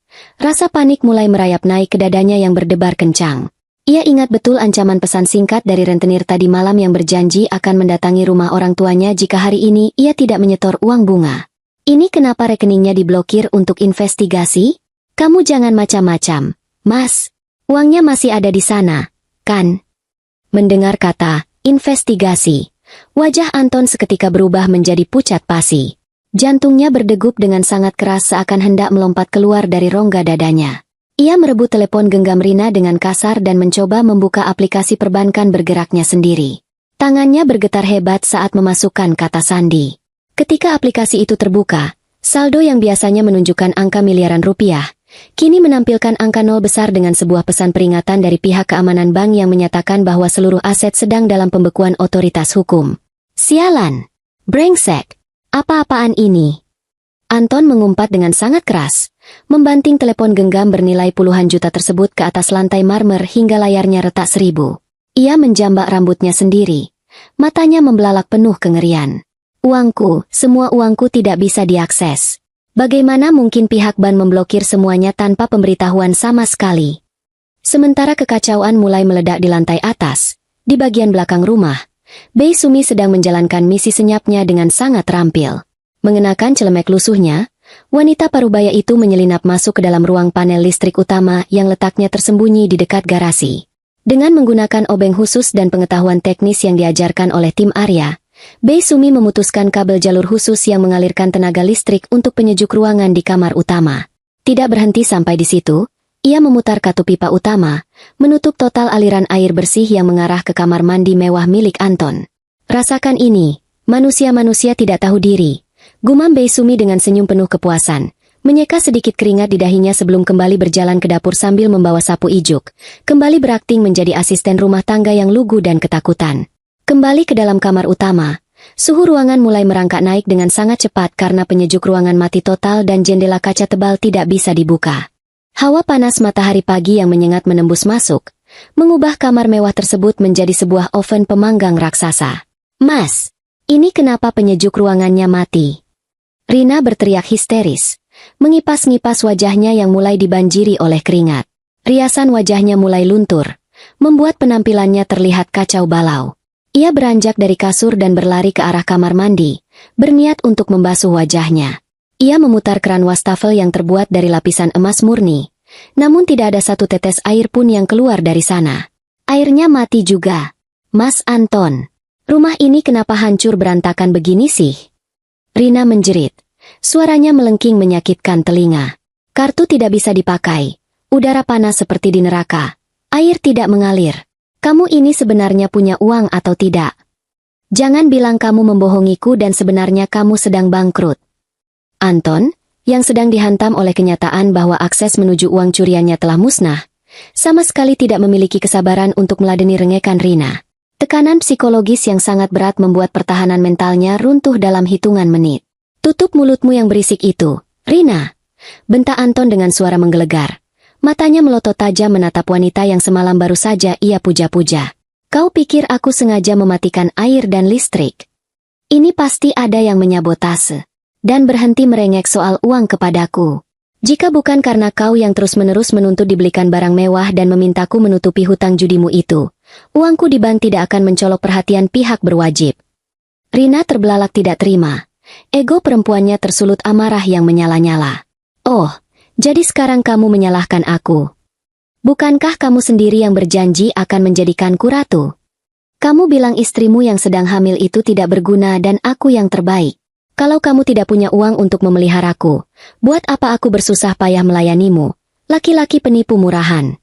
Rasa panik mulai merayap naik ke dadanya yang berdebar kencang. Ia ingat betul ancaman pesan singkat dari rentenir tadi malam yang berjanji akan mendatangi rumah orang tuanya jika hari ini ia tidak menyetor uang bunga. Ini kenapa rekeningnya diblokir untuk investigasi? "Kamu jangan macam-macam, Mas. Uangnya masih ada di sana, kan?" Mendengar kata investigasi, wajah Anton seketika berubah menjadi pucat pasi. Jantungnya berdegup dengan sangat keras seakan hendak melompat keluar dari rongga dadanya. Ia merebut telepon genggam Rina dengan kasar dan mencoba membuka aplikasi perbankan bergeraknya sendiri. Tangannya bergetar hebat saat memasukkan kata sandi. Ketika aplikasi itu terbuka, saldo yang biasanya menunjukkan angka miliaran rupiah, kini menampilkan angka nol besar dengan sebuah pesan peringatan dari pihak keamanan bank yang menyatakan bahwa seluruh aset sedang dalam pembekuan otoritas hukum. "Sialan! Brengsek! Apa-apaan ini?" Anton mengumpat dengan sangat keras, membanting telepon genggam bernilai puluhan juta tersebut ke atas lantai marmer hingga layarnya retak seribu. Ia menjambak rambutnya sendiri. Matanya membelalak penuh kengerian. "Uangku, semua uangku tidak bisa diakses. Bagaimana mungkin pihak bank memblokir semuanya tanpa pemberitahuan sama sekali?" Sementara kekacauan mulai meledak di lantai atas, di bagian belakang rumah, Bei Sumi sedang menjalankan misi senyapnya dengan sangat terampil. Mengenakan celemek lusuhnya, wanita parubaya itu menyelinap masuk ke dalam ruang panel listrik utama yang letaknya tersembunyi di dekat garasi. Dengan menggunakan obeng khusus dan pengetahuan teknis yang diajarkan oleh tim Arya, Bei Sumi memutuskan kabel jalur khusus yang mengalirkan tenaga listrik untuk penyejuk ruangan di kamar utama. Tidak berhenti sampai di situ, ia memutar katup pipa utama, menutup total aliran air bersih yang mengarah ke kamar mandi mewah milik Anton. "Rasakan ini, manusia-manusia tidak tahu diri," gumam Bei Sumi dengan senyum penuh kepuasan, Menyeka sedikit keringat di dahinya sebelum kembali berjalan ke dapur sambil membawa sapu ijuk, kembali berakting menjadi asisten rumah tangga yang lugu dan ketakutan. Kembali ke dalam kamar utama, suhu ruangan mulai merangkak naik dengan sangat cepat karena penyejuk ruangan mati total dan jendela kaca tebal tidak bisa dibuka. Hawa panas matahari pagi yang menyengat menembus masuk, mengubah kamar mewah tersebut menjadi sebuah oven pemanggang raksasa. "Mas, ini kenapa penyejuk ruangannya mati?" Rina berteriak histeris, mengipas-ngipas wajahnya yang mulai dibanjiri oleh keringat. Riasan wajahnya mulai luntur, membuat penampilannya terlihat kacau balau. Ia beranjak dari kasur dan berlari ke arah kamar mandi, berniat untuk membasuh wajahnya. Ia memutar keran wastafel yang terbuat dari lapisan emas murni, namun tidak ada satu tetes air pun yang keluar dari sana. Airnya mati juga. "Mas Anton, rumah ini kenapa hancur berantakan begini sih?" Rina menjerit. Suaranya melengking menyakitkan telinga. Kartu tidak bisa dipakai. Udara panas seperti di neraka. Air tidak mengalir. "Kamu ini sebenarnya punya uang atau tidak? Jangan bilang kamu membohongiku dan sebenarnya kamu sedang bangkrut." Anton, yang sedang dihantam oleh kenyataan bahwa akses menuju uang curiannya telah musnah, sama sekali tidak memiliki kesabaran untuk meladeni rengekan Rina. Tekanan psikologis yang sangat berat membuat pertahanan mentalnya runtuh dalam hitungan menit. "Tutup mulutmu yang berisik itu, Rina!" bentak Anton dengan suara menggelegar. Matanya melotot tajam menatap wanita yang semalam baru saja ia puja-puja. "Kau pikir aku sengaja mematikan air dan listrik? Ini pasti ada yang menyabotase. Dan berhenti merengek soal uang kepadaku. Jika bukan karena kau yang terus-menerus menuntut dibelikan barang mewah dan memintaku menutupi hutang judimu itu, uangku di bank tidak akan mencolok perhatian pihak berwajib." Rina terbelalak tidak terima. Ego perempuannya tersulut amarah yang menyala-nyala. "Oh, jadi sekarang kamu menyalahkan aku. Bukankah kamu sendiri yang berjanji akan menjadikanku ratu? Kamu bilang istrimu yang sedang hamil itu tidak berguna dan aku yang terbaik. Kalau kamu tidak punya uang untuk memeliharaku, buat apa aku bersusah payah melayanimu, laki-laki penipu murahan?"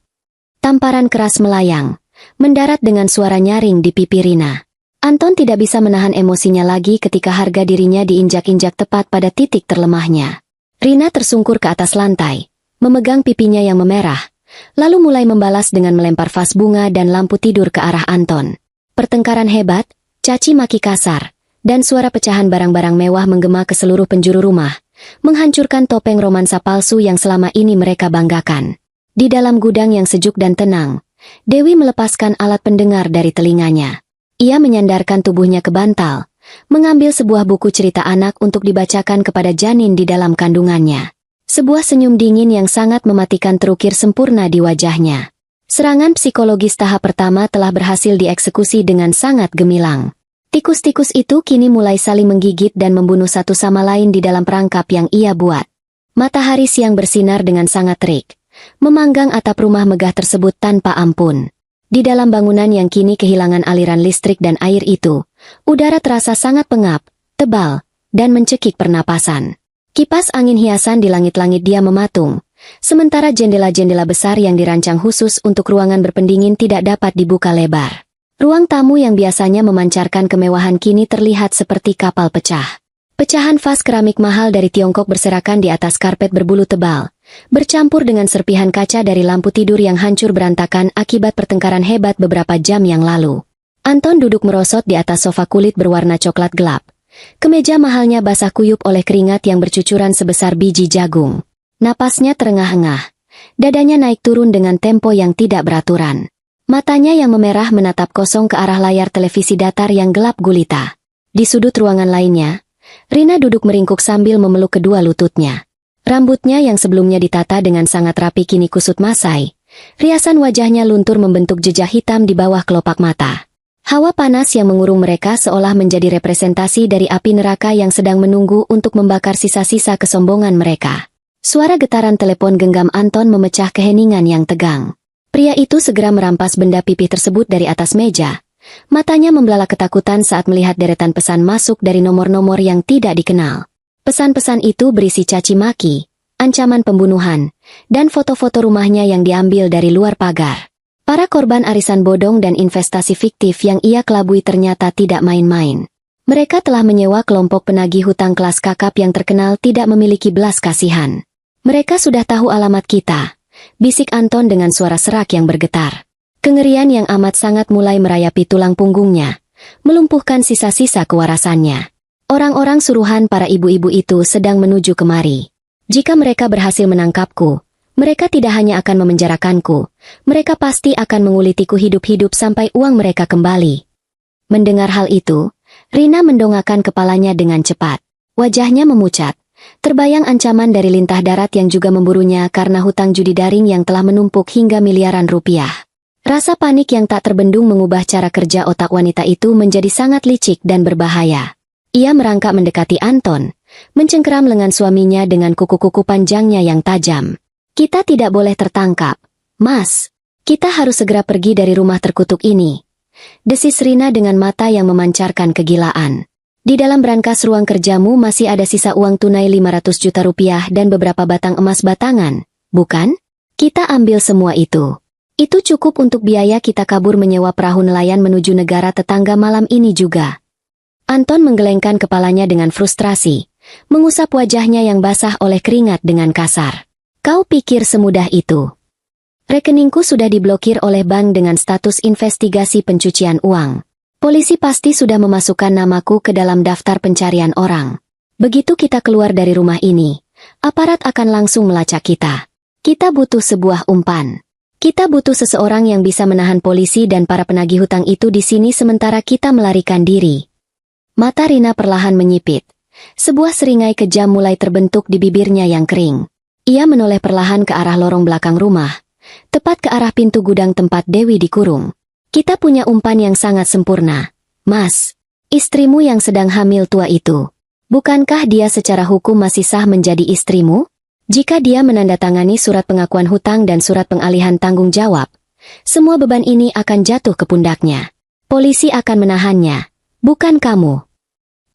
Tamparan keras melayang, mendarat dengan suara nyaring di pipi Rina. Anton tidak bisa menahan emosinya lagi ketika harga dirinya diinjak-injak tepat pada titik terlemahnya. Rina tersungkur ke atas lantai, memegang pipinya yang memerah, lalu mulai membalas dengan melempar vas bunga dan lampu tidur ke arah Anton. Pertengkaran hebat, caci maki kasar, dan suara pecahan barang-barang mewah menggema ke seluruh penjuru rumah, menghancurkan topeng romansa palsu yang selama ini mereka banggakan. Di dalam gudang yang sejuk dan tenang, Dewi melepaskan alat pendengar dari telinganya. Ia menyandarkan tubuhnya ke bantal, mengambil sebuah buku cerita anak untuk dibacakan kepada janin di dalam kandungannya. Sebuah senyum dingin yang sangat mematikan terukir sempurna di wajahnya. Serangan psikologis tahap pertama telah berhasil dieksekusi dengan sangat gemilang. Tikus-tikus itu kini mulai saling menggigit dan membunuh satu sama lain di dalam perangkap yang ia buat. Matahari siang bersinar dengan sangat terik, memanggang atap rumah megah tersebut tanpa ampun. Di dalam bangunan yang kini kehilangan aliran listrik dan air itu, udara terasa sangat pengap, tebal, dan mencekik pernapasan. Kipas angin hiasan di langit-langit dia mematung, sementara jendela-jendela besar yang dirancang khusus untuk ruangan berpendingin tidak dapat dibuka lebar. Ruang tamu yang biasanya memancarkan kemewahan kini terlihat seperti kapal pecah. Pecahan vas keramik mahal dari Tiongkok berserakan di atas karpet berbulu tebal, bercampur dengan serpihan kaca dari lampu tidur yang hancur berantakan akibat pertengkaran hebat beberapa jam yang lalu. Anton duduk merosot di atas sofa kulit berwarna coklat gelap. Kemeja mahalnya basah kuyup oleh keringat yang bercucuran sebesar biji jagung. Napasnya terengah-engah. Dadanya naik turun dengan tempo yang tidak beraturan. Matanya yang memerah menatap kosong ke arah layar televisi datar yang gelap gulita. Di sudut ruangan lainnya, Rina duduk meringkuk sambil memeluk kedua lututnya. Rambutnya yang sebelumnya ditata dengan sangat rapi kini kusut masai. Riasan wajahnya luntur membentuk jejak hitam di bawah kelopak mata. Hawa panas yang mengurung mereka seolah menjadi representasi dari api neraka yang sedang menunggu untuk membakar sisa-sisa kesombongan mereka. Suara getaran telepon genggam Anton memecah keheningan yang tegang. Pria itu segera merampas benda pipih tersebut dari atas meja. Matanya membelalak ketakutan saat melihat deretan pesan masuk dari nomor-nomor yang tidak dikenal. Pesan-pesan itu berisi caci maki, ancaman pembunuhan, dan foto-foto rumahnya yang diambil dari luar pagar. Para korban arisan bodong dan investasi fiktif yang ia kelabui ternyata tidak main-main. Mereka telah menyewa kelompok penagih hutang kelas kakap yang terkenal tidak memiliki belas kasihan. Mereka sudah tahu alamat kita, bisik Anton dengan suara serak yang bergetar. Kengerian yang amat sangat mulai merayapi tulang punggungnya, melumpuhkan sisa-sisa kewarasannya. Orang-orang suruhan para ibu-ibu itu sedang menuju kemari. Jika mereka berhasil menangkapku, mereka tidak hanya akan memenjarakanku, mereka pasti akan mengulitiku hidup-hidup sampai uang mereka kembali. Mendengar hal itu, Rina mendongakkan kepalanya dengan cepat. Wajahnya memucat. Terbayang ancaman dari lintah darat yang juga memburunya karena hutang judi daring yang telah menumpuk hingga miliaran rupiah. Rasa panik yang tak terbendung mengubah cara kerja otak wanita itu menjadi sangat licik dan berbahaya. Ia merangkak mendekati Anton, mencengkeram lengan suaminya dengan kuku-kuku panjangnya yang tajam. Kita tidak boleh tertangkap, Mas. Kita harus segera pergi dari rumah terkutuk ini. Desis Rina dengan mata yang memancarkan kegilaan. Di dalam brankas ruang kerjamu masih ada sisa uang tunai 500 juta rupiah dan beberapa batang emas batangan, bukan? Kita ambil semua itu. Itu cukup untuk biaya kita kabur menyewa perahu nelayan menuju negara tetangga malam ini juga. Anton menggelengkan kepalanya dengan frustrasi, mengusap wajahnya yang basah oleh keringat dengan kasar. Kau pikir semudah itu? Rekeningku sudah diblokir oleh bank dengan status investigasi pencucian uang. Polisi pasti sudah memasukkan namaku ke dalam daftar pencarian orang. Begitu kita keluar dari rumah ini, aparat akan langsung melacak kita. Kita butuh sebuah umpan. Kita butuh seseorang yang bisa menahan polisi dan para penagih hutang itu di sini sementara kita melarikan diri. Mata Rina perlahan menyipit. Sebuah seringai kejam mulai terbentuk di bibirnya yang kering. Ia menoleh perlahan ke arah lorong belakang rumah, tepat ke arah pintu gudang tempat Dewi dikurung. Kita punya umpan yang sangat sempurna. Mas, istrimu yang sedang hamil tua itu. Bukankah dia secara hukum masih sah menjadi istrimu? Jika dia menandatangani surat pengakuan hutang dan surat pengalihan tanggung jawab, semua beban ini akan jatuh ke pundaknya. Polisi akan menahannya, bukan kamu.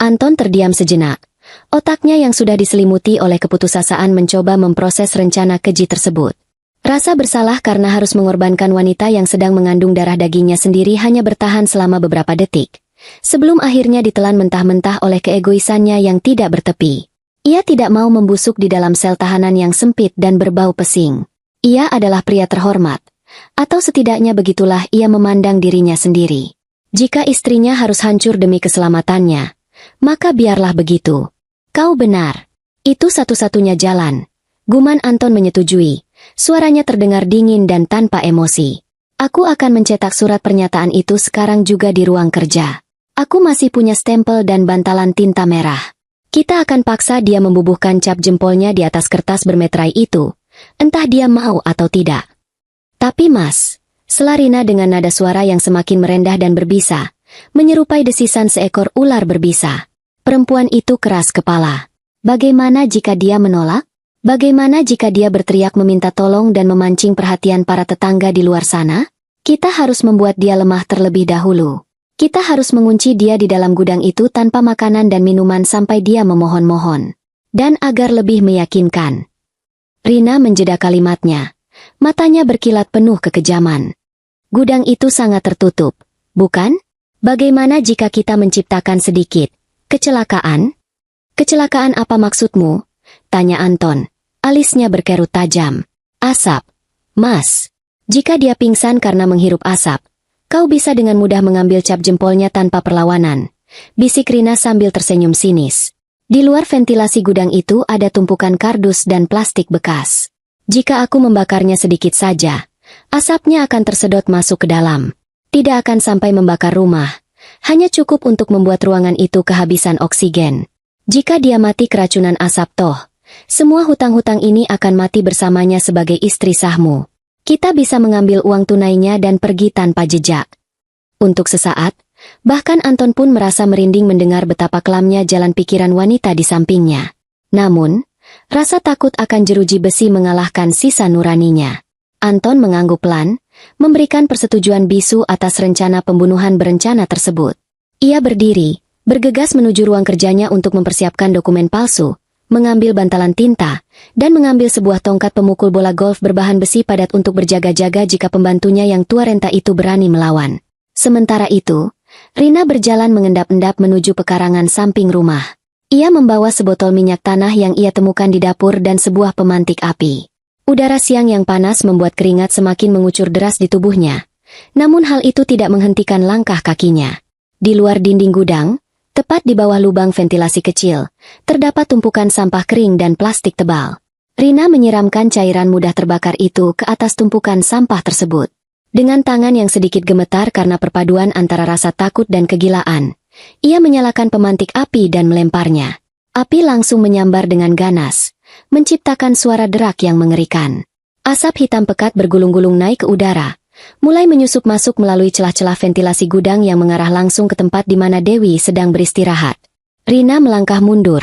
Anton terdiam sejenak. Otaknya yang sudah diselimuti oleh keputusasaan mencoba memproses rencana keji tersebut. Rasa bersalah karena harus mengorbankan wanita yang sedang mengandung darah dagingnya sendiri hanya bertahan selama beberapa detik, sebelum akhirnya ditelan mentah-mentah oleh keegoisannya yang tidak bertepi. Ia tidak mau membusuk di dalam sel tahanan yang sempit dan berbau pesing. Ia adalah pria terhormat, atau setidaknya begitulah ia memandang dirinya sendiri. Jika istrinya harus hancur demi keselamatannya, maka biarlah begitu. Kau benar. Itu satu-satunya jalan. Guman Anton menyetujui. Suaranya terdengar dingin dan tanpa emosi. Aku akan mencetak surat pernyataan itu sekarang juga di ruang kerja. Aku masih punya stempel dan bantalan tinta merah. Kita akan paksa dia membubuhkan cap jempolnya di atas kertas bermeterai itu, entah dia mau atau tidak. Tapi Mas, sela Rina dengan nada suara yang semakin merendah dan berbisa, menyerupai desisan seekor ular berbisa. Perempuan itu keras kepala. Bagaimana jika dia menolak? Bagaimana jika dia berteriak meminta tolong dan memancing perhatian para tetangga di luar sana? Kita harus membuat dia lemah terlebih dahulu. Kita harus mengunci dia di dalam gudang itu tanpa makanan dan minuman sampai dia memohon-mohon. Dan agar lebih meyakinkan. Rina menjeda kalimatnya. Matanya berkilat penuh kekejaman. Gudang itu sangat tertutup, bukan? Bagaimana jika kita menciptakan sedikit kecelakaan? Kecelakaan apa maksudmu? Tanya Anton. Alisnya berkerut tajam. Asap. Mas, jika dia pingsan karena menghirup asap, kau bisa dengan mudah mengambil cap jempolnya tanpa perlawanan. Bisik Rina sambil tersenyum sinis. Di luar ventilasi gudang itu ada tumpukan kardus dan plastik bekas. Jika aku membakarnya sedikit saja, asapnya akan tersedot masuk ke dalam. Tidak akan sampai membakar rumah. Hanya cukup untuk membuat ruangan itu kehabisan oksigen. Jika dia mati keracunan asap toh, semua hutang-hutang ini akan mati bersamanya sebagai istri sahmu. Kita bisa mengambil uang tunainya dan pergi tanpa jejak. Untuk sesaat, bahkan Anton pun merasa merinding mendengar betapa kelamnya jalan pikiran wanita di sampingnya. Namun, rasa takut akan jeruji besi mengalahkan sisa nuraninya. Anton mengangguk pelan, memberikan persetujuan bisu atas rencana pembunuhan berencana tersebut. Ia berdiri, bergegas menuju ruang kerjanya untuk mempersiapkan dokumen palsu, mengambil bantalan tinta, dan mengambil sebuah tongkat pemukul bola golf berbahan besi padat untuk berjaga-jaga jika pembantunya yang tua renta itu berani melawan. Sementara itu, Rina berjalan mengendap-endap menuju pekarangan samping rumah. Ia membawa sebotol minyak tanah yang ia temukan di dapur dan sebuah pemantik api. Udara siang yang panas membuat keringat semakin mengucur deras di tubuhnya. Namun hal itu tidak menghentikan langkah kakinya. Di luar dinding gudang, tepat di bawah lubang ventilasi kecil, terdapat tumpukan sampah kering dan plastik tebal. Rina menyiramkan cairan mudah terbakar itu ke atas tumpukan sampah tersebut. Dengan tangan yang sedikit gemetar karena perpaduan antara rasa takut dan kegilaan, ia menyalakan pemantik api dan melemparnya. Api langsung menyambar dengan ganas, menciptakan suara derak yang mengerikan. Asap hitam pekat bergulung-gulung naik ke udara, mulai menyusup masuk melalui celah-celah ventilasi gudang yang mengarah langsung ke tempat di mana Dewi sedang beristirahat. Rina melangkah mundur,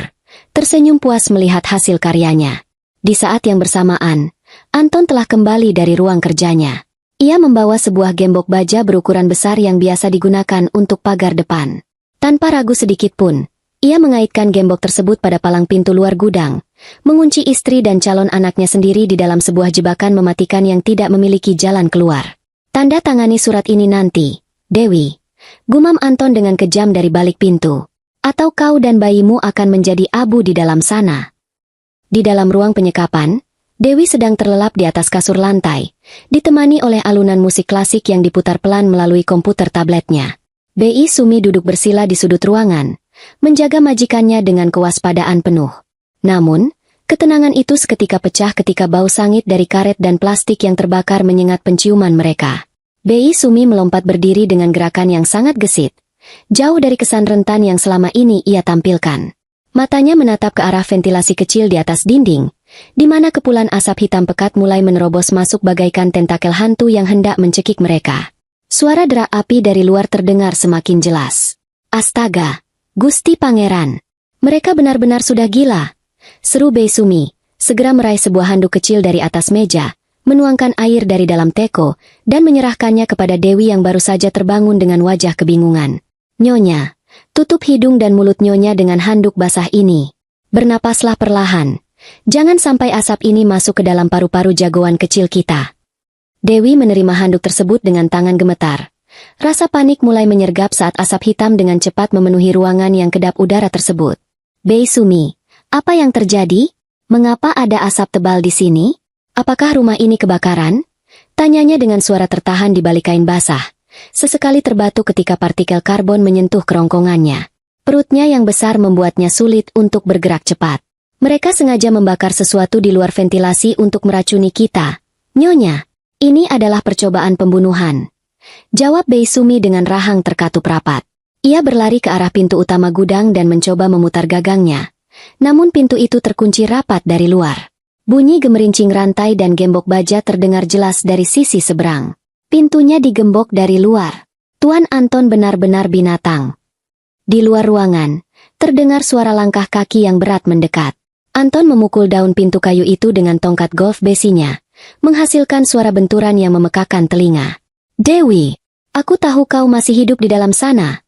tersenyum puas melihat hasil karyanya. Di saat yang bersamaan, Anton telah kembali dari ruang kerjanya. Ia membawa sebuah gembok baja berukuran besar yang biasa digunakan untuk pagar depan. Tanpa ragu sedikit pun, ia mengaitkan gembok tersebut pada palang pintu luar gudang, mengunci istri dan calon anaknya sendiri di dalam sebuah jebakan mematikan yang tidak memiliki jalan keluar. Tanda tangani surat ini nanti, Dewi, gumam Anton dengan kejam dari balik pintu. Atau kau dan bayimu akan menjadi abu di dalam sana. Di dalam ruang penyekapan, Dewi sedang terlelap di atas kasur lantai, ditemani oleh alunan musik klasik yang diputar pelan melalui komputer tabletnya. Bi Sumi duduk bersila di sudut ruangan, menjaga majikannya dengan kewaspadaan penuh. Namun, ketenangan itu seketika pecah ketika bau sangit dari karet dan plastik yang terbakar menyengat penciuman mereka. Bi Sumi melompat berdiri dengan gerakan yang sangat gesit, jauh dari kesan rentan yang selama ini ia tampilkan. Matanya menatap ke arah ventilasi kecil di atas dinding, di mana kepulan asap hitam pekat mulai menerobos masuk bagaikan tentakel hantu yang hendak mencekik mereka. Suara derak api dari luar terdengar semakin jelas. Astaga, Gusti Pangeran! Mereka benar-benar sudah gila! Seru Bei Sumi, segera meraih sebuah handuk kecil dari atas meja, menuangkan air dari dalam teko, dan menyerahkannya kepada Dewi yang baru saja terbangun dengan wajah kebingungan. Nyonya, tutup hidung dan mulut Nyonya dengan handuk basah ini. Bernapaslah perlahan. Jangan sampai asap ini masuk ke dalam paru-paru jagoan kecil kita. Dewi menerima handuk tersebut dengan tangan gemetar. Rasa panik mulai menyergap saat asap hitam dengan cepat memenuhi ruangan yang kedap udara tersebut. Bei Sumi, apa yang terjadi? Mengapa ada asap tebal di sini? Apakah rumah ini kebakaran? Tanyanya dengan suara tertahan di balik kain basah. Sesekali terbatu ketika partikel karbon menyentuh kerongkongannya. Perutnya yang besar membuatnya sulit untuk bergerak cepat. Mereka sengaja membakar sesuatu di luar ventilasi untuk meracuni kita. Nyonya, ini adalah percobaan pembunuhan. Jawab Bei Sumi dengan rahang terkatup rapat. Ia berlari ke arah pintu utama gudang dan mencoba memutar gagangnya. Namun pintu itu terkunci rapat dari luar. Bunyi gemerincing rantai dan gembok baja terdengar jelas dari sisi seberang. Pintunya digembok dari luar. Tuan Anton benar-benar binatang. Di luar ruangan, terdengar suara langkah kaki yang berat mendekat. Anton memukul daun pintu kayu itu dengan tongkat golf besinya, menghasilkan suara benturan yang memekakan telinga. Dewi, aku tahu kau masih hidup di dalam sana.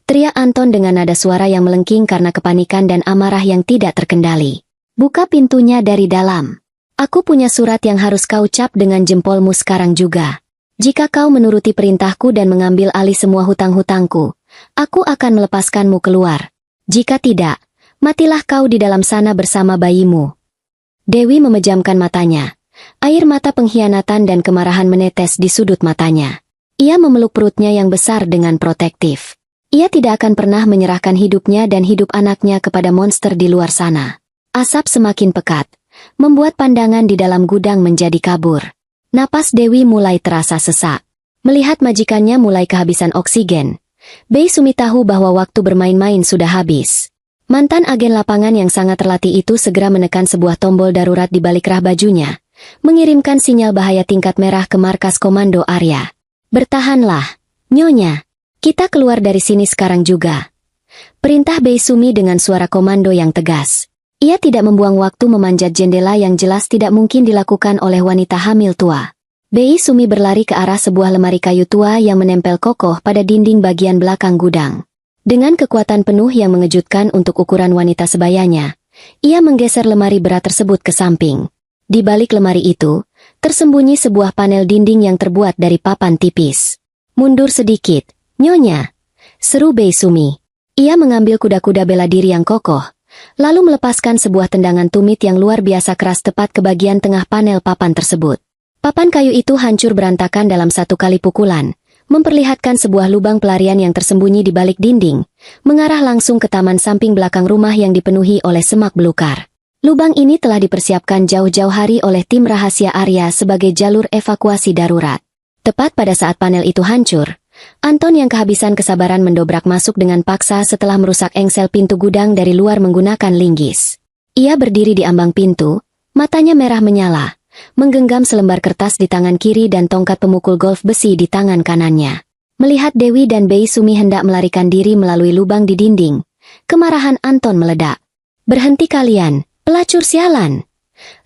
Teriak Anton dengan nada suara yang melengking karena kepanikan dan amarah yang tidak terkendali. Buka pintunya dari dalam. Aku punya surat yang harus kau cap dengan jempolmu sekarang juga. Jika kau menuruti perintahku dan mengambil alih semua hutang-hutangku, aku akan melepaskanmu keluar. Jika tidak, matilah kau di dalam sana bersama bayimu. Dewi memejamkan matanya. Air mata pengkhianatan dan kemarahan menetes di sudut matanya. Ia memeluk perutnya yang besar dengan protektif. Ia tidak akan pernah menyerahkan hidupnya dan hidup anaknya kepada monster di luar sana. Asap semakin pekat, membuat pandangan di dalam gudang menjadi kabur. Napas Dewi mulai terasa sesak. Melihat majikannya mulai kehabisan oksigen, Bei Sumi tahu bahwa waktu bermain-main sudah habis. Mantan agen lapangan yang sangat terlatih itu segera menekan sebuah tombol darurat di balik rah bajunya, mengirimkan sinyal bahaya tingkat merah ke markas komando Arya. Bertahanlah, Nyonya. Kita keluar dari sini sekarang juga. Perintah Bei Sumi dengan suara komando yang tegas. Ia tidak membuang waktu memanjat jendela yang jelas tidak mungkin dilakukan oleh wanita hamil tua. Bei Sumi berlari ke arah sebuah lemari kayu tua yang menempel kokoh pada dinding bagian belakang gudang. Dengan kekuatan penuh yang mengejutkan untuk ukuran wanita sebayanya, ia menggeser lemari berat tersebut ke samping. Di balik lemari itu, tersembunyi sebuah panel dinding yang terbuat dari papan tipis. Mundur sedikit, Nyonya, seru Bei Sumi. Ia mengambil kuda-kuda bela diri yang kokoh, lalu melepaskan sebuah tendangan tumit yang luar biasa keras tepat ke bagian tengah panel papan tersebut. Papan kayu itu hancur berantakan dalam satu kali pukulan, memperlihatkan sebuah lubang pelarian yang tersembunyi di balik dinding, mengarah langsung ke taman samping belakang rumah yang dipenuhi oleh semak belukar. Lubang ini telah dipersiapkan jauh-jauh hari oleh tim rahasia Arya sebagai jalur evakuasi darurat. Tepat pada saat panel itu hancur, Anton yang kehabisan kesabaran mendobrak masuk dengan paksa setelah merusak engsel pintu gudang dari luar menggunakan linggis. Ia berdiri di ambang pintu, matanya merah menyala, menggenggam selembar kertas di tangan kiri dan tongkat pemukul golf besi di tangan kanannya. Melihat Dewi dan Bei Sumi hendak melarikan diri melalui lubang di dinding, kemarahan Anton meledak. "Berhenti kalian, pelacur sialan!"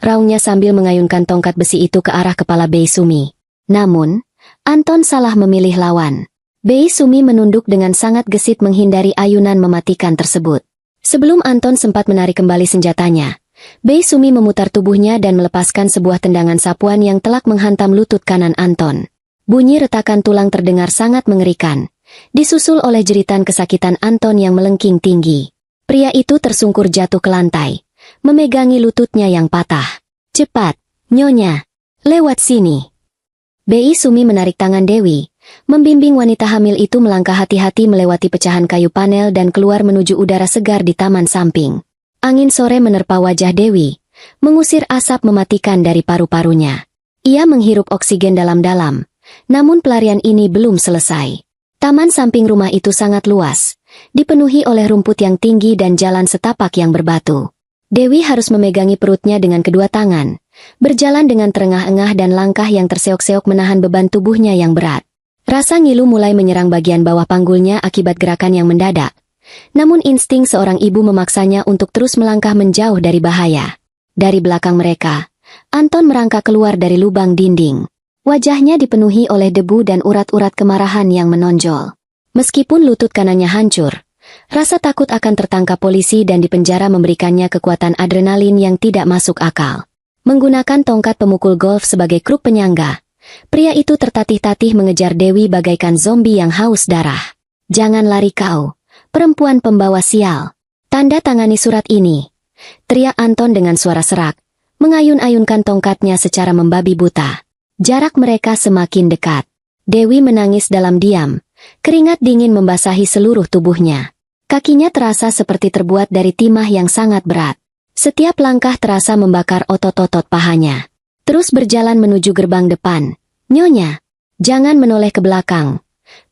raungnya sambil mengayunkan tongkat besi itu ke arah kepala Bei Sumi. Namun, Anton salah memilih lawan. Bei Sumi menunduk dengan sangat gesit menghindari ayunan mematikan tersebut. Sebelum Anton sempat menarik kembali senjatanya, Bei Sumi memutar tubuhnya dan melepaskan sebuah tendangan sapuan yang telak menghantam lutut kanan Anton. Bunyi retakan tulang terdengar sangat mengerikan, disusul oleh jeritan kesakitan Anton yang melengking tinggi. Pria itu tersungkur jatuh ke lantai, memegangi lututnya yang patah. "Cepat, Nyonya, lewat sini." Bei Sumi menarik tangan Dewi, membimbing wanita hamil itu melangkah hati-hati melewati pecahan kayu panel dan keluar menuju udara segar di taman samping. Angin sore menerpa wajah Dewi, mengusir asap mematikan dari paru-parunya. Ia menghirup oksigen dalam-dalam, namun pelarian ini belum selesai. Taman samping rumah itu sangat luas, dipenuhi oleh rumput yang tinggi dan jalan setapak yang berbatu. Dewi harus memegangi perutnya dengan kedua tangan, berjalan dengan terengah-engah dan langkah yang terseok-seok menahan beban tubuhnya yang berat. Rasa ngilu mulai menyerang bagian bawah panggulnya akibat gerakan yang mendadak. Namun insting seorang ibu memaksanya untuk terus melangkah menjauh dari bahaya. Dari belakang mereka, Anton merangkak keluar dari lubang dinding. Wajahnya dipenuhi oleh debu dan urat-urat kemarahan yang menonjol. Meskipun lutut kanannya hancur, rasa takut akan tertangkap polisi dan dipenjara memberikannya kekuatan adrenalin yang tidak masuk akal. Menggunakan tongkat pemukul golf sebagai kruk penyangga, pria itu tertatih-tatih mengejar Dewi bagaikan zombie yang haus darah. "Jangan lari kau, perempuan pembawa sial. Tanda tangani surat ini," teriak Anton dengan suara serak, mengayun-ayunkan tongkatnya secara membabi buta. Jarak mereka semakin dekat. Dewi menangis dalam diam, keringat dingin membasahi seluruh tubuhnya. Kakinya terasa seperti terbuat dari timah yang sangat berat. Setiap langkah terasa membakar otot-otot pahanya. Terus berjalan menuju gerbang depan. "Nyonya, jangan menoleh ke belakang,"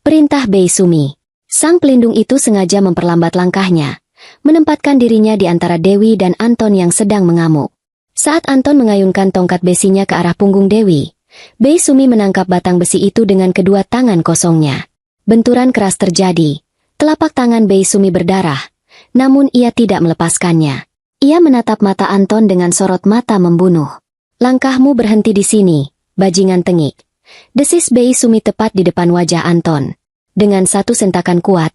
perintah Bei Sumi. Sang pelindung itu sengaja memperlambat langkahnya, menempatkan dirinya di antara Dewi dan Anton yang sedang mengamuk. Saat Anton mengayunkan tongkat besinya ke arah punggung Dewi, Bei Sumi menangkap batang besi itu dengan kedua tangan kosongnya. Benturan keras terjadi, telapak tangan Bei Sumi berdarah, namun ia tidak melepaskannya. Ia menatap mata Anton dengan sorot mata membunuh. "Langkahmu berhenti di sini, bajingan tengik," desis Bei Sumi tepat di depan wajah Anton. Dengan satu sentakan kuat,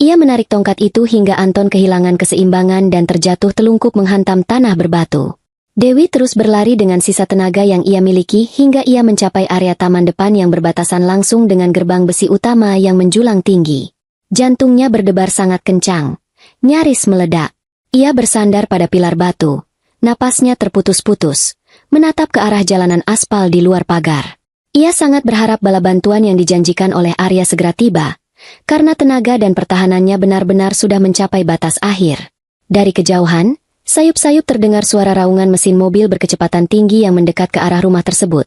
ia menarik tongkat itu hingga Anton kehilangan keseimbangan dan terjatuh telungkup menghantam tanah berbatu. Dewi terus berlari dengan sisa tenaga yang ia miliki hingga ia mencapai area taman depan yang berbatasan langsung dengan gerbang besi utama yang menjulang tinggi. Jantungnya berdebar sangat kencang, nyaris meledak. Ia bersandar pada pilar batu, napasnya terputus-putus, menatap ke arah jalanan aspal di luar pagar. Ia sangat berharap bala bantuan yang dijanjikan oleh Arya segera tiba, karena tenaga dan pertahanannya benar-benar sudah mencapai batas akhir. Dari kejauhan, sayup-sayup terdengar suara raungan mesin mobil berkecepatan tinggi yang mendekat ke arah rumah tersebut,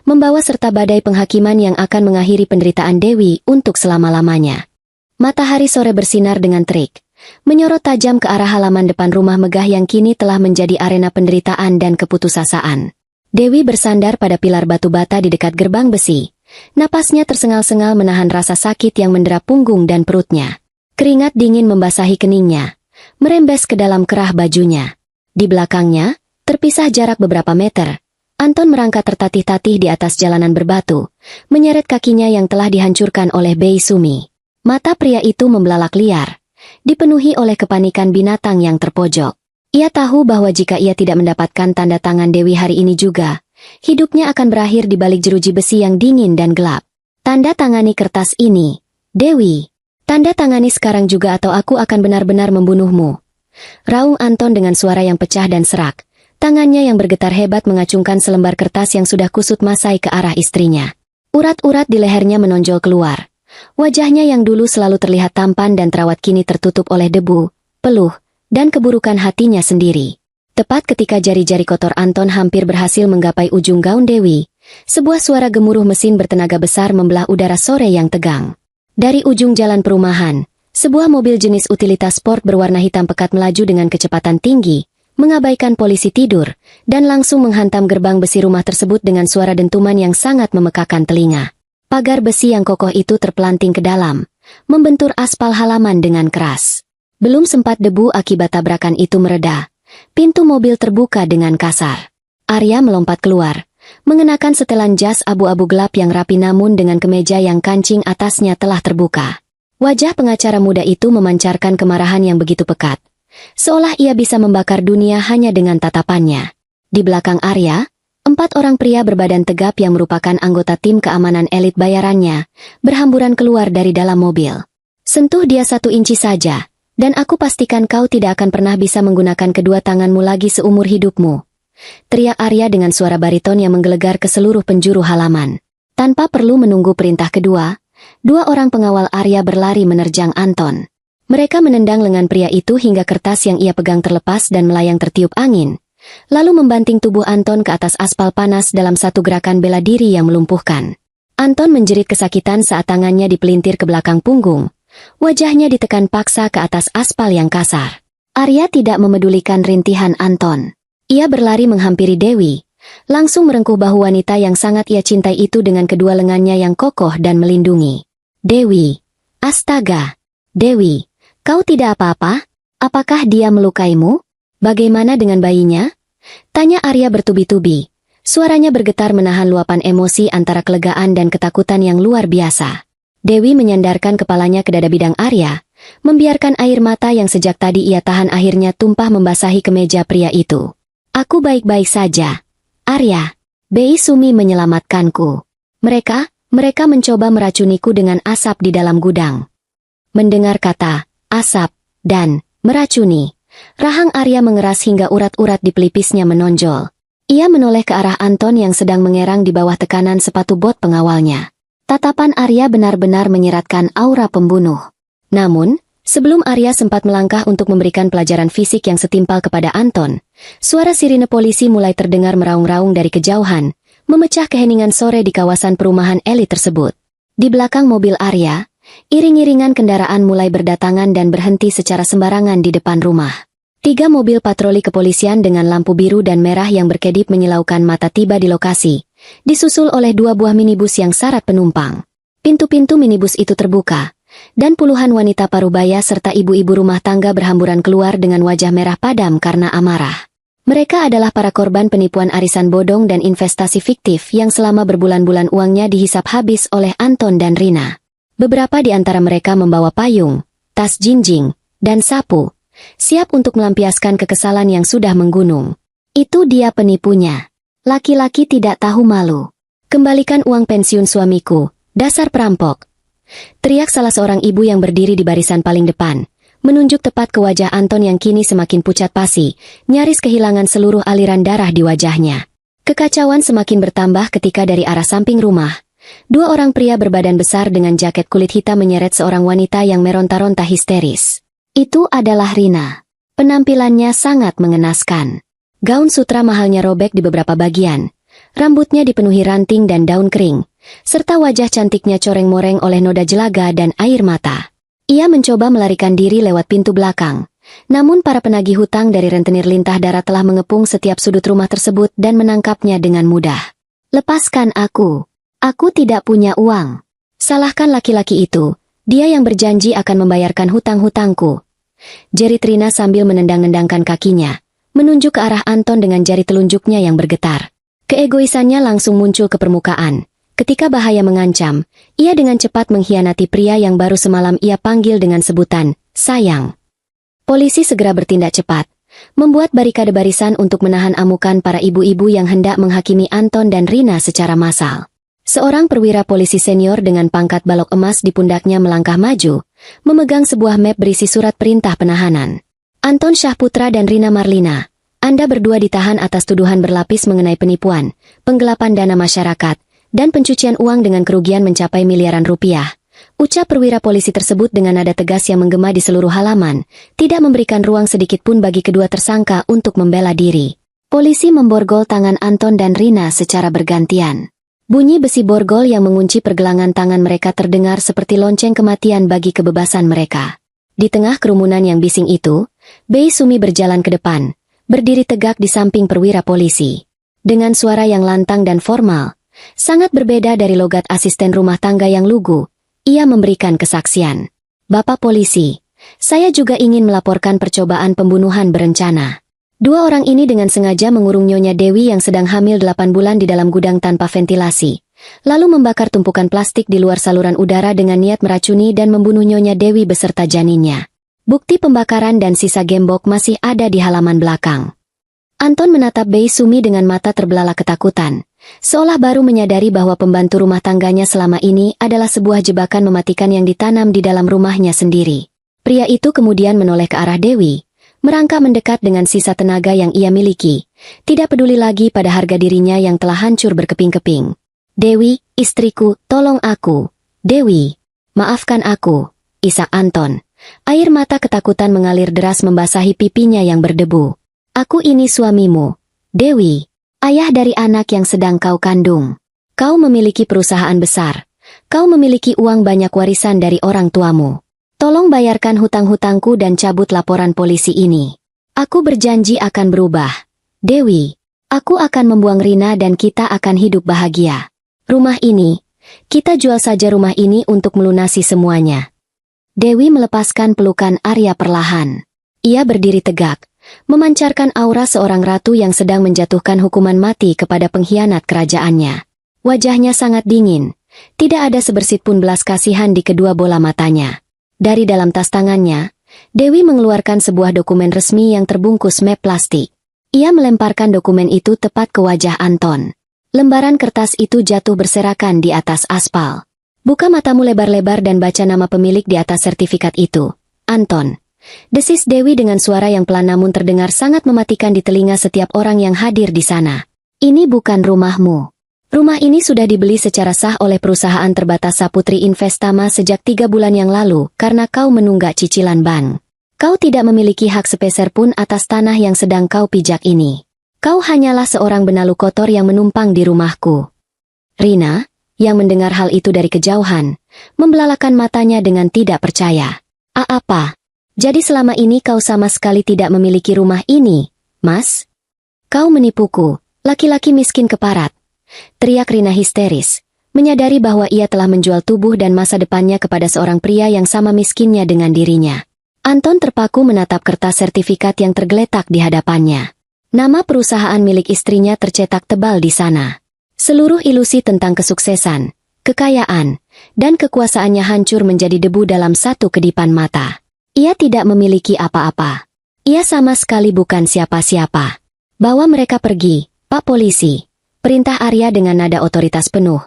membawa serta badai penghakiman yang akan mengakhiri penderitaan Dewi untuk selama-lamanya. Matahari sore bersinar dengan terik, menyorot tajam ke arah halaman depan rumah megah yang kini telah menjadi arena penderitaan dan keputusasaan. Dewi bersandar pada pilar batu bata di dekat gerbang besi. Napasnya tersengal-sengal menahan rasa sakit yang mendera punggung dan perutnya. Keringat dingin membasahi keningnya, merembes ke dalam kerah bajunya. Di belakangnya, terpisah jarak beberapa meter, Anton merangkak tertatih-tatih di atas jalanan berbatu, menyeret kakinya yang telah dihancurkan oleh Bei Sumi. Mata pria itu membelalak liar, dipenuhi oleh kepanikan binatang yang terpojok. Ia tahu bahwa jika ia tidak mendapatkan tanda tangan Dewi hari ini juga, hidupnya akan berakhir di balik jeruji besi yang dingin dan gelap. "Tanda tangani kertas ini, Dewi. Tanda tangani sekarang juga atau aku akan benar-benar membunuhmu," Raung Anton dengan suara yang pecah dan serak. Tangannya yang bergetar hebat mengacungkan selembar kertas yang sudah kusut masai ke arah istrinya. Urat-urat di lehernya menonjol keluar. Wajahnya yang dulu selalu terlihat tampan dan terawat kini tertutup oleh debu, peluh, dan keburukan hatinya sendiri. Tepat ketika jari-jari kotor Anton hampir berhasil menggapai ujung gaun Dewi, sebuah suara gemuruh mesin bertenaga besar membelah udara sore yang tegang. Dari ujung jalan perumahan, sebuah mobil jenis utilitas sport berwarna hitam pekat melaju dengan kecepatan tinggi, mengabaikan polisi tidur, dan langsung menghantam gerbang besi rumah tersebut dengan suara dentuman yang sangat memekakan telinga. Pagar besi yang kokoh itu terpelanting ke dalam, membentur aspal halaman dengan keras. Belum sempat debu akibat tabrakan itu mereda, pintu mobil terbuka dengan kasar. Arya melompat keluar, mengenakan setelan jas abu-abu gelap yang rapi namun dengan kemeja yang kancing atasnya telah terbuka. Wajah pengacara muda itu memancarkan kemarahan yang begitu pekat, seolah ia bisa membakar dunia hanya dengan tatapannya. Di belakang Arya, 4 orang pria berbadan tegap yang merupakan anggota tim keamanan elit bayarannya, berhamburan keluar dari dalam mobil. Sentuh dia 1 inci saja, dan aku pastikan kau tidak akan pernah bisa menggunakan kedua tanganmu lagi seumur hidupmu. Teriak Arya dengan suara bariton yang menggelegar ke seluruh penjuru halaman. Tanpa perlu menunggu perintah kedua, 2 orang pengawal Arya berlari menerjang Anton. Mereka menendang lengan pria itu hingga kertas yang ia pegang terlepas dan melayang tertiup angin, lalu membanting tubuh Anton ke atas aspal panas dalam satu gerakan bela diri yang melumpuhkan. Anton menjerit kesakitan saat tangannya dipelintir ke belakang punggung, wajahnya ditekan paksa ke atas aspal yang kasar. Arya tidak memedulikan rintihan Anton. Ia berlari menghampiri Dewi, langsung merengkuh bahu wanita yang sangat ia cintai itu dengan kedua lengannya yang kokoh dan melindungi. Dewi, astaga, Dewi, kau tidak apa-apa? Apakah dia melukaimu? Bagaimana dengan bayinya? Tanya Arya bertubi-tubi. Suaranya bergetar menahan luapan emosi antara kelegaan dan ketakutan yang luar biasa. Dewi menyandarkan kepalanya ke dada bidang Arya, membiarkan air mata yang sejak tadi ia tahan akhirnya tumpah membasahi kemeja pria itu. Aku baik-baik saja. Arya, Bei Sumi menyelamatkanku. Mereka mencoba meracuniku dengan asap di dalam gudang. Mendengar kata asap dan meracuni, rahang Arya mengeras hingga urat-urat di pelipisnya menonjol. Ia menoleh ke arah Anton yang sedang mengerang di bawah tekanan sepatu bot pengawalnya. Tatapan Arya benar-benar menyeratkan aura pembunuh. Namun, sebelum Arya sempat melangkah untuk memberikan pelajaran fisik yang setimpal kepada Anton, suara sirine polisi mulai terdengar meraung-raung dari kejauhan, memecah keheningan sore di kawasan perumahan elit tersebut. Di belakang mobil Arya, iring-iringan kendaraan mulai berdatangan dan berhenti secara sembarangan di depan rumah. 3 mobil patroli kepolisian dengan lampu biru dan merah yang berkedip menyilaukan mata tiba di lokasi, disusul oleh 2 buah minibus yang syarat penumpang. Pintu-pintu minibus itu terbuka, dan puluhan wanita parubaya serta ibu-ibu rumah tangga berhamburan keluar dengan wajah merah padam karena amarah. Mereka adalah para korban penipuan arisan bodong dan investasi fiktif yang selama berbulan-bulan uangnya dihisap habis oleh Anton dan Rina. Beberapa di antara mereka membawa payung, tas jinjing, dan sapu, siap untuk melampiaskan kekesalan yang sudah menggunung. Itu dia penipunya. Laki-laki tidak tahu malu. Kembalikan uang pensiun suamiku, dasar perampok. Teriak salah seorang ibu yang berdiri di barisan paling depan, menunjuk tepat ke wajah Anton yang kini semakin pucat pasi, nyaris kehilangan seluruh aliran darah di wajahnya. Kekacauan semakin bertambah ketika dari arah samping rumah, 2 orang pria berbadan besar dengan jaket kulit hitam menyeret seorang wanita yang meronta-ronta histeris. Itu adalah Rina. Penampilannya sangat mengenaskan. Gaun sutra mahalnya robek di beberapa bagian, rambutnya dipenuhi ranting dan daun kering, serta wajah cantiknya coreng-moreng oleh noda jelaga dan air mata. Ia mencoba melarikan diri lewat pintu belakang, namun para penagih hutang dari rentenir lintah darat telah mengepung setiap sudut rumah tersebut dan menangkapnya dengan mudah. Lepaskan aku tidak punya uang. Salahkan laki-laki itu, dia yang berjanji akan membayarkan hutang-hutangku. Jerit Rina sambil menendang-nendangkan kakinya, menunjuk ke arah Anton dengan jari telunjuknya yang bergetar. Keegoisannya langsung muncul ke permukaan. Ketika bahaya mengancam, ia dengan cepat mengkhianati pria yang baru semalam ia panggil dengan sebutan, sayang. Polisi segera bertindak cepat, membuat barikade barisan untuk menahan amukan para ibu-ibu yang hendak menghakimi Anton dan Rina secara massal. Seorang perwira polisi senior dengan pangkat balok emas di pundaknya melangkah maju, memegang sebuah map berisi surat perintah penahanan. Anton Syahputra dan Rina Marlina, Anda berdua ditahan atas tuduhan berlapis mengenai penipuan, penggelapan dana masyarakat, dan pencucian uang dengan kerugian mencapai miliaran rupiah. Ucap perwira polisi tersebut dengan nada tegas yang menggema di seluruh halaman, tidak memberikan ruang sedikit pun bagi kedua tersangka untuk membela diri. Polisi memborgol tangan Anton dan Rina secara bergantian. Bunyi besi borgol yang mengunci pergelangan tangan mereka terdengar seperti lonceng kematian bagi kebebasan mereka. Di tengah kerumunan yang bising itu, Bei Sumi berjalan ke depan, berdiri tegak di samping perwira polisi. Dengan suara yang lantang dan formal, sangat berbeda dari logat asisten rumah tangga yang lugu, ia memberikan kesaksian. Bapak polisi, saya juga ingin melaporkan percobaan pembunuhan berencana. Dua orang ini dengan sengaja mengurung Nyonya Dewi yang sedang hamil 8 bulan di dalam gudang tanpa ventilasi, lalu membakar tumpukan plastik di luar saluran udara dengan niat meracuni dan membunuh Nyonya Dewi beserta janinnya. Bukti pembakaran dan sisa gembok masih ada di halaman belakang. Anton menatap Bei Sumi dengan mata terbelalak ketakutan, seolah baru menyadari bahwa pembantu rumah tangganya selama ini adalah sebuah jebakan mematikan yang ditanam di dalam rumahnya sendiri. Pria itu kemudian menoleh ke arah Dewi, merangkak mendekat dengan sisa tenaga yang ia miliki, tidak peduli lagi pada harga dirinya yang telah hancur berkeping-keping. Dewi, istriku, tolong aku. Dewi, maafkan aku. Isak Anton. Air mata ketakutan mengalir deras membasahi pipinya yang berdebu. Aku ini suamimu. Dewi, ayah dari anak yang sedang kau kandung. Kau memiliki perusahaan besar. Kau memiliki uang banyak warisan dari orang tuamu. Tolong bayarkan hutang-hutangku dan cabut laporan polisi ini. Aku berjanji akan berubah. Dewi, aku akan membuang Rina dan kita akan hidup bahagia. Rumah ini, kita jual saja rumah ini untuk melunasi semuanya. Dewi melepaskan pelukan Arya perlahan. Ia berdiri tegak, memancarkan aura seorang ratu yang sedang menjatuhkan hukuman mati kepada pengkhianat kerajaannya. Wajahnya sangat dingin, tidak ada sebersit pun belas kasihan di kedua bola matanya. Dari dalam tas tangannya, Dewi mengeluarkan sebuah dokumen resmi yang terbungkus map plastik. Ia melemparkan dokumen itu tepat ke wajah Anton. Lembaran kertas itu jatuh berserakan di atas aspal. Buka matamu lebar-lebar dan baca nama pemilik di atas sertifikat itu. Anton. Desis Dewi dengan suara yang pelan namun terdengar sangat mematikan di telinga setiap orang yang hadir di sana. Ini bukan rumahmu. Rumah ini sudah dibeli secara sah oleh perusahaan terbatas Saputri Investama sejak 3 bulan yang lalu karena kau menunggak cicilan bank. Kau tidak memiliki hak sepeser pun atas tanah yang sedang kau pijak ini. Kau hanyalah seorang benalu kotor yang menumpang di rumahku. Rina, yang mendengar hal itu dari kejauhan, membelalakan matanya dengan tidak percaya. Apa? Jadi selama ini kau sama sekali tidak memiliki rumah ini, Mas? Kau menipuku, laki-laki miskin keparat. Teriak Rina histeris, menyadari bahwa ia telah menjual tubuh dan masa depannya kepada seorang pria yang sama miskinnya dengan dirinya. Anton terpaku menatap kertas sertifikat yang tergeletak di hadapannya. Nama perusahaan milik istrinya tercetak tebal di sana. Seluruh ilusi tentang kesuksesan, kekayaan, dan kekuasaannya hancur menjadi debu dalam satu kedipan mata. Ia tidak memiliki apa-apa. Ia sama sekali bukan siapa-siapa. Bawa mereka pergi, Pak Polisi. Perintah Arya dengan nada otoritas penuh,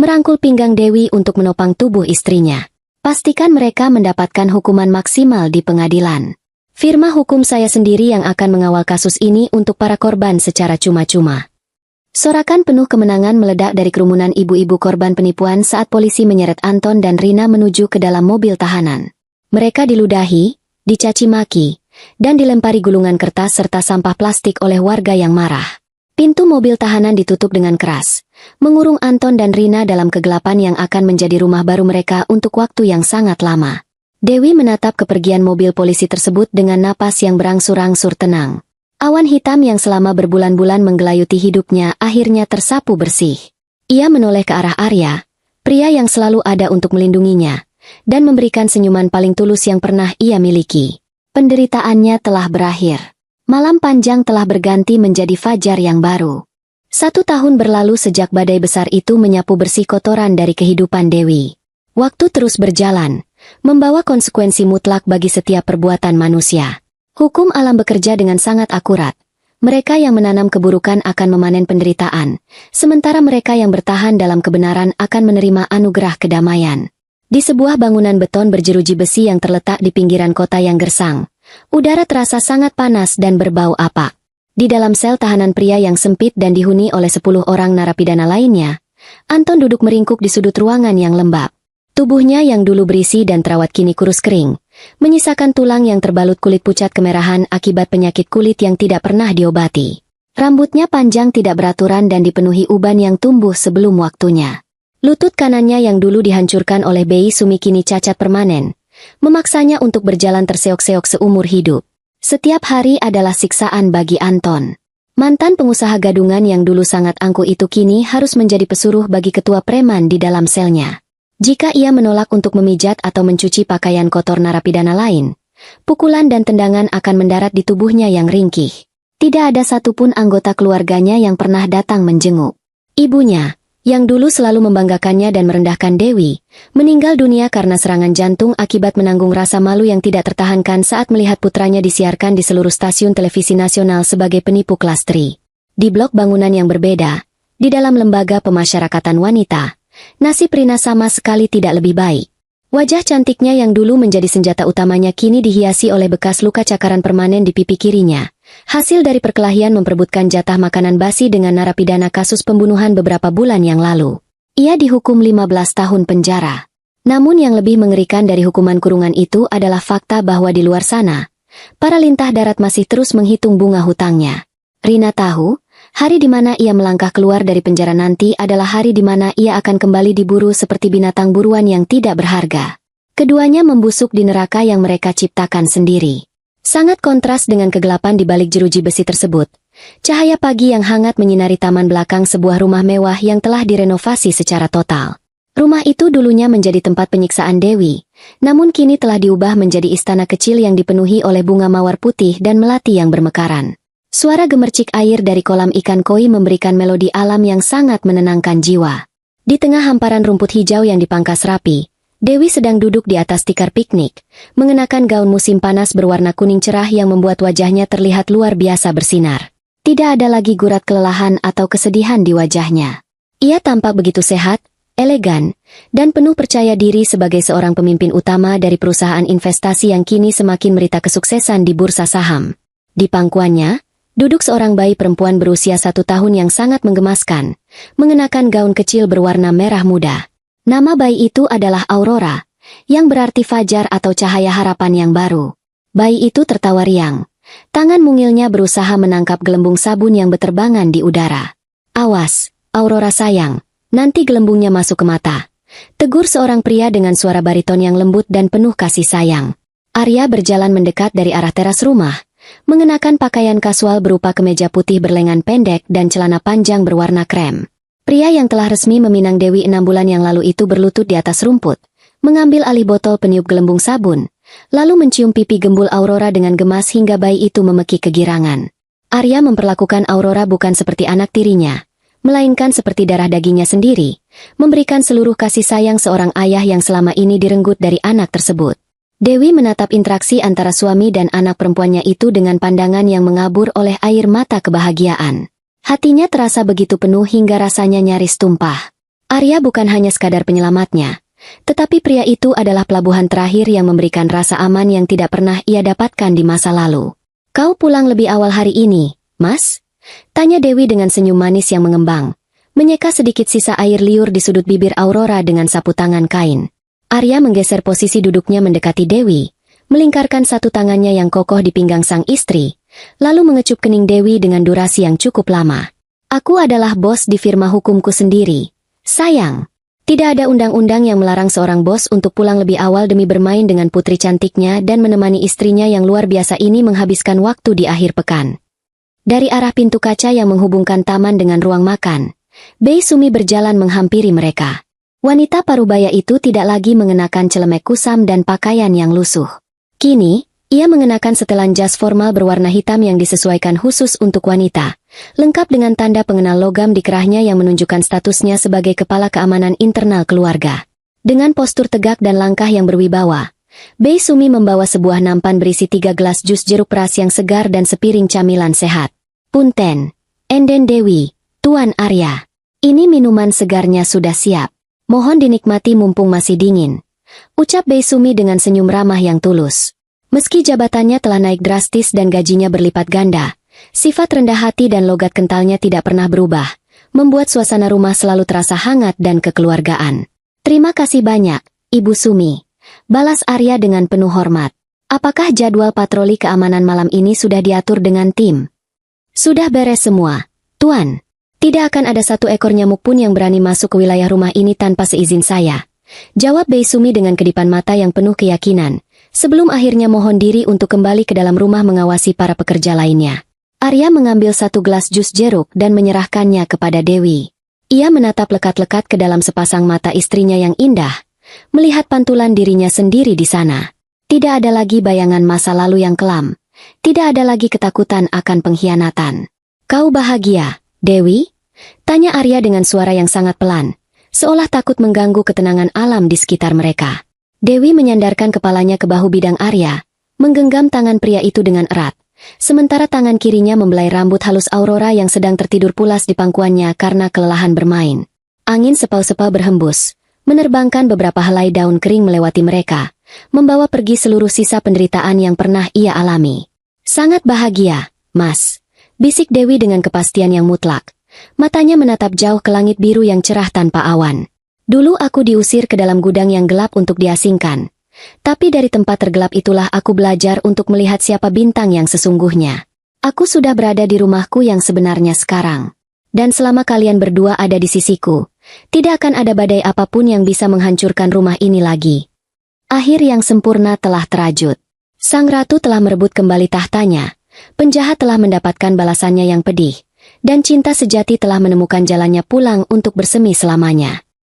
merangkul pinggang Dewi untuk menopang tubuh istrinya. Pastikan mereka mendapatkan hukuman maksimal di pengadilan. Firma hukum saya sendiri yang akan mengawal kasus ini untuk para korban secara cuma-cuma. Sorakan penuh kemenangan meledak dari kerumunan ibu-ibu korban penipuan saat polisi menyeret Anton dan Rina menuju ke dalam mobil tahanan. Mereka diludahi, dicaci maki, dan dilempari gulungan kertas serta sampah plastik oleh warga yang marah. Pintu mobil tahanan ditutup dengan keras, mengurung Anton dan Rina dalam kegelapan yang akan menjadi rumah baru mereka untuk waktu yang sangat lama. Dewi menatap kepergian mobil polisi tersebut dengan napas yang berangsur-angsur tenang. Awan hitam yang selama berbulan-bulan menggelayuti hidupnya akhirnya tersapu bersih. Ia menoleh ke arah Arya, pria yang selalu ada untuk melindunginya, dan memberikan senyuman paling tulus yang pernah ia miliki. Penderitaannya telah berakhir. Malam panjang telah berganti menjadi fajar yang baru. 1 tahun berlalu sejak badai besar itu menyapu bersih kotoran dari kehidupan Dewi. Waktu terus berjalan, membawa konsekuensi mutlak bagi setiap perbuatan manusia. Hukum alam bekerja dengan sangat akurat. Mereka yang menanam keburukan akan memanen penderitaan, sementara mereka yang bertahan dalam kebenaran akan menerima anugerah kedamaian. Di sebuah bangunan beton berjeruji besi yang terletak di pinggiran kota yang gersang, Udara terasa sangat panas dan berbau apak. Di dalam sel tahanan pria yang sempit dan dihuni oleh 10 orang narapidana lainnya, Anton duduk meringkuk di sudut ruangan yang lembab. Tubuhnya yang dulu berisi dan terawat kini kurus kering, menyisakan tulang yang terbalut kulit pucat kemerahan akibat penyakit kulit yang tidak pernah diobati. Rambutnya panjang tidak beraturan dan dipenuhi uban yang tumbuh sebelum waktunya. Lutut kanannya yang dulu dihancurkan oleh Bei Sumi kini cacat permanen, memaksanya untuk berjalan terseok-seok seumur hidup. Setiap hari adalah siksaan bagi Anton. Mantan pengusaha gadungan yang dulu sangat angkuh itu kini harus menjadi pesuruh bagi ketua preman di dalam selnya. Jika ia menolak untuk memijat atau mencuci pakaian kotor narapidana lain, pukulan dan tendangan akan mendarat di tubuhnya yang ringkih. Tidak ada satupun anggota keluarganya yang pernah datang menjenguk. Ibunya, yang dulu selalu membanggakannya dan merendahkan Dewi, meninggal dunia karena serangan jantung akibat menanggung rasa malu yang tidak tertahankan saat melihat putranya disiarkan di seluruh stasiun televisi nasional sebagai penipu kelas 3. Di blok bangunan yang berbeda, di dalam lembaga pemasyarakatan wanita, nasib Rina sama sekali tidak lebih baik. Wajah cantiknya yang dulu menjadi senjata utamanya kini dihiasi oleh bekas luka cakaran permanen di pipi kirinya. Hasil dari perkelahian memperebutkan jatah makanan basi dengan narapidana kasus pembunuhan beberapa bulan yang lalu. Ia dihukum 15 tahun penjara. Namun yang lebih mengerikan dari hukuman kurungan itu adalah fakta bahwa di luar sana, para lintah darat masih terus menghitung bunga hutangnya. Rina tahu, hari di mana ia melangkah keluar dari penjara nanti adalah hari di mana ia akan kembali diburu seperti binatang buruan yang tidak berharga. Keduanya membusuk di neraka yang mereka ciptakan sendiri. Sangat kontras dengan kegelapan di balik jeruji besi tersebut. Cahaya pagi yang hangat menyinari taman belakang sebuah rumah mewah yang telah direnovasi secara total. Rumah itu dulunya menjadi tempat penyiksaan Dewi, namun kini telah diubah menjadi istana kecil yang dipenuhi oleh bunga mawar putih dan melati yang bermekaran. Suara gemercik air dari kolam ikan koi memberikan melodi alam yang sangat menenangkan jiwa. Di tengah hamparan rumput hijau yang dipangkas rapi, Dewi sedang duduk di atas tikar piknik, mengenakan gaun musim panas berwarna kuning cerah yang membuat wajahnya terlihat luar biasa bersinar. Tidak ada lagi gurat kelelahan atau kesedihan di wajahnya. Ia tampak begitu sehat, elegan, dan penuh percaya diri sebagai seorang pemimpin utama dari perusahaan investasi yang kini semakin merita kesuksesan di bursa saham. Di pangkuannya, duduk seorang bayi perempuan berusia 1 tahun yang sangat menggemaskan, mengenakan gaun kecil berwarna merah muda. Nama bayi itu adalah Aurora, yang berarti fajar atau cahaya harapan yang baru. Bayi itu tertawa riang. Tangan mungilnya berusaha menangkap gelembung sabun yang berterbangan di udara. "Awas, Aurora sayang, nanti gelembungnya masuk ke mata," tegur seorang pria dengan suara bariton yang lembut dan penuh kasih sayang. Arya berjalan mendekat dari arah teras rumah, mengenakan pakaian kasual berupa kemeja putih berlengan pendek dan celana panjang berwarna krem. Pria yang telah resmi meminang Dewi 6 bulan yang lalu itu berlutut di atas rumput, mengambil alih botol peniup gelembung sabun, lalu mencium pipi gembul Aurora dengan gemas hingga bayi itu memekik kegirangan. Arya memperlakukan Aurora bukan seperti anak tirinya, melainkan seperti darah dagingnya sendiri, memberikan seluruh kasih sayang seorang ayah yang selama ini direnggut dari anak tersebut. Dewi menatap interaksi antara suami dan anak perempuannya itu dengan pandangan yang mengabur oleh air mata kebahagiaan. Hatinya terasa begitu penuh hingga rasanya nyaris tumpah. Arya bukan hanya sekadar penyelamatnya, tetapi pria itu adalah pelabuhan terakhir yang memberikan rasa aman yang tidak pernah ia dapatkan di masa lalu. "Kau pulang lebih awal hari ini, Mas?" tanya Dewi dengan senyum manis yang mengembang, menyeka sedikit sisa air liur di sudut bibir Aurora dengan sapu tangan kain. Arya menggeser posisi duduknya mendekati Dewi, melingkarkan satu tangannya yang kokoh di pinggang sang istri, lalu mengecup kening Dewi dengan durasi yang cukup lama. "Aku adalah bos di firma hukumku sendiri, sayang. Tidak ada undang-undang yang melarang seorang bos untuk pulang lebih awal demi bermain dengan putri cantiknya dan menemani istrinya yang luar biasa ini menghabiskan waktu di akhir pekan." Dari arah pintu kaca yang menghubungkan taman dengan ruang makan, Bei Sumi berjalan menghampiri mereka. Wanita parubaya itu tidak lagi mengenakan celemek kusam dan pakaian yang lusuh. Kini, ia mengenakan setelan jas formal berwarna hitam yang disesuaikan khusus untuk wanita, lengkap dengan tanda pengenal logam di kerahnya yang menunjukkan statusnya sebagai kepala keamanan internal keluarga. Dengan postur tegak dan langkah yang berwibawa, Bei Sumi membawa sebuah nampan berisi 3 gelas jus jeruk peras yang segar dan sepiring camilan sehat. "Punten, Enden Dewi, Tuan Arya. Ini minuman segarnya sudah siap. Mohon dinikmati mumpung masih dingin," ucap Bei Sumi dengan senyum ramah yang tulus. Meski jabatannya telah naik drastis dan gajinya berlipat ganda, sifat rendah hati dan logat kentalnya tidak pernah berubah, membuat suasana rumah selalu terasa hangat dan kekeluargaan. Terima kasih banyak, Ibu Sumi. Balas Arya dengan penuh hormat. Apakah jadwal patroli keamanan malam ini sudah diatur dengan tim? Sudah beres semua, Tuan. Tidak akan ada satu ekor nyamuk pun yang berani masuk ke wilayah rumah ini tanpa seizin saya. Jawab Bei Sumi dengan kedipan mata yang penuh keyakinan, sebelum akhirnya mohon diri untuk kembali ke dalam rumah mengawasi para pekerja lainnya. Arya mengambil satu gelas jus jeruk dan menyerahkannya kepada Dewi. Ia menatap lekat-lekat ke dalam sepasang mata istrinya yang indah, melihat pantulan dirinya sendiri di sana. Tidak ada lagi bayangan masa lalu yang kelam. Tidak ada lagi ketakutan akan pengkhianatan. Kau bahagia, Dewi? Tanya Arya dengan suara yang sangat pelan, seolah takut mengganggu ketenangan alam di sekitar mereka. Dewi menyandarkan kepalanya ke bahu bidang Arya, menggenggam tangan pria itu dengan erat, sementara tangan kirinya membelai rambut halus Aurora yang sedang tertidur pulas di pangkuannya karena kelelahan bermain. Angin sepau-sepau berhembus, menerbangkan beberapa helai daun kering melewati mereka, membawa pergi seluruh sisa penderitaan yang pernah ia alami. Sangat bahagia, Mas, bisik Dewi dengan kepastian yang mutlak. Matanya menatap jauh ke langit biru yang cerah tanpa awan. Dulu aku diusir ke dalam gudang yang gelap untuk diasingkan. Tapi dari tempat tergelap itulah aku belajar untuk melihat siapa bintang yang sesungguhnya. Aku sudah berada di rumahku yang sebenarnya sekarang. Dan selama kalian berdua ada di sisiku, tidak akan ada badai apapun yang bisa menghancurkan rumah ini lagi. Akhir yang sempurna telah terajut. Sang ratu telah merebut kembali tahtanya, penjahat telah mendapatkan balasannya yang pedih, dan cinta sejati telah menemukan jalannya pulang untuk bersemi selamanya.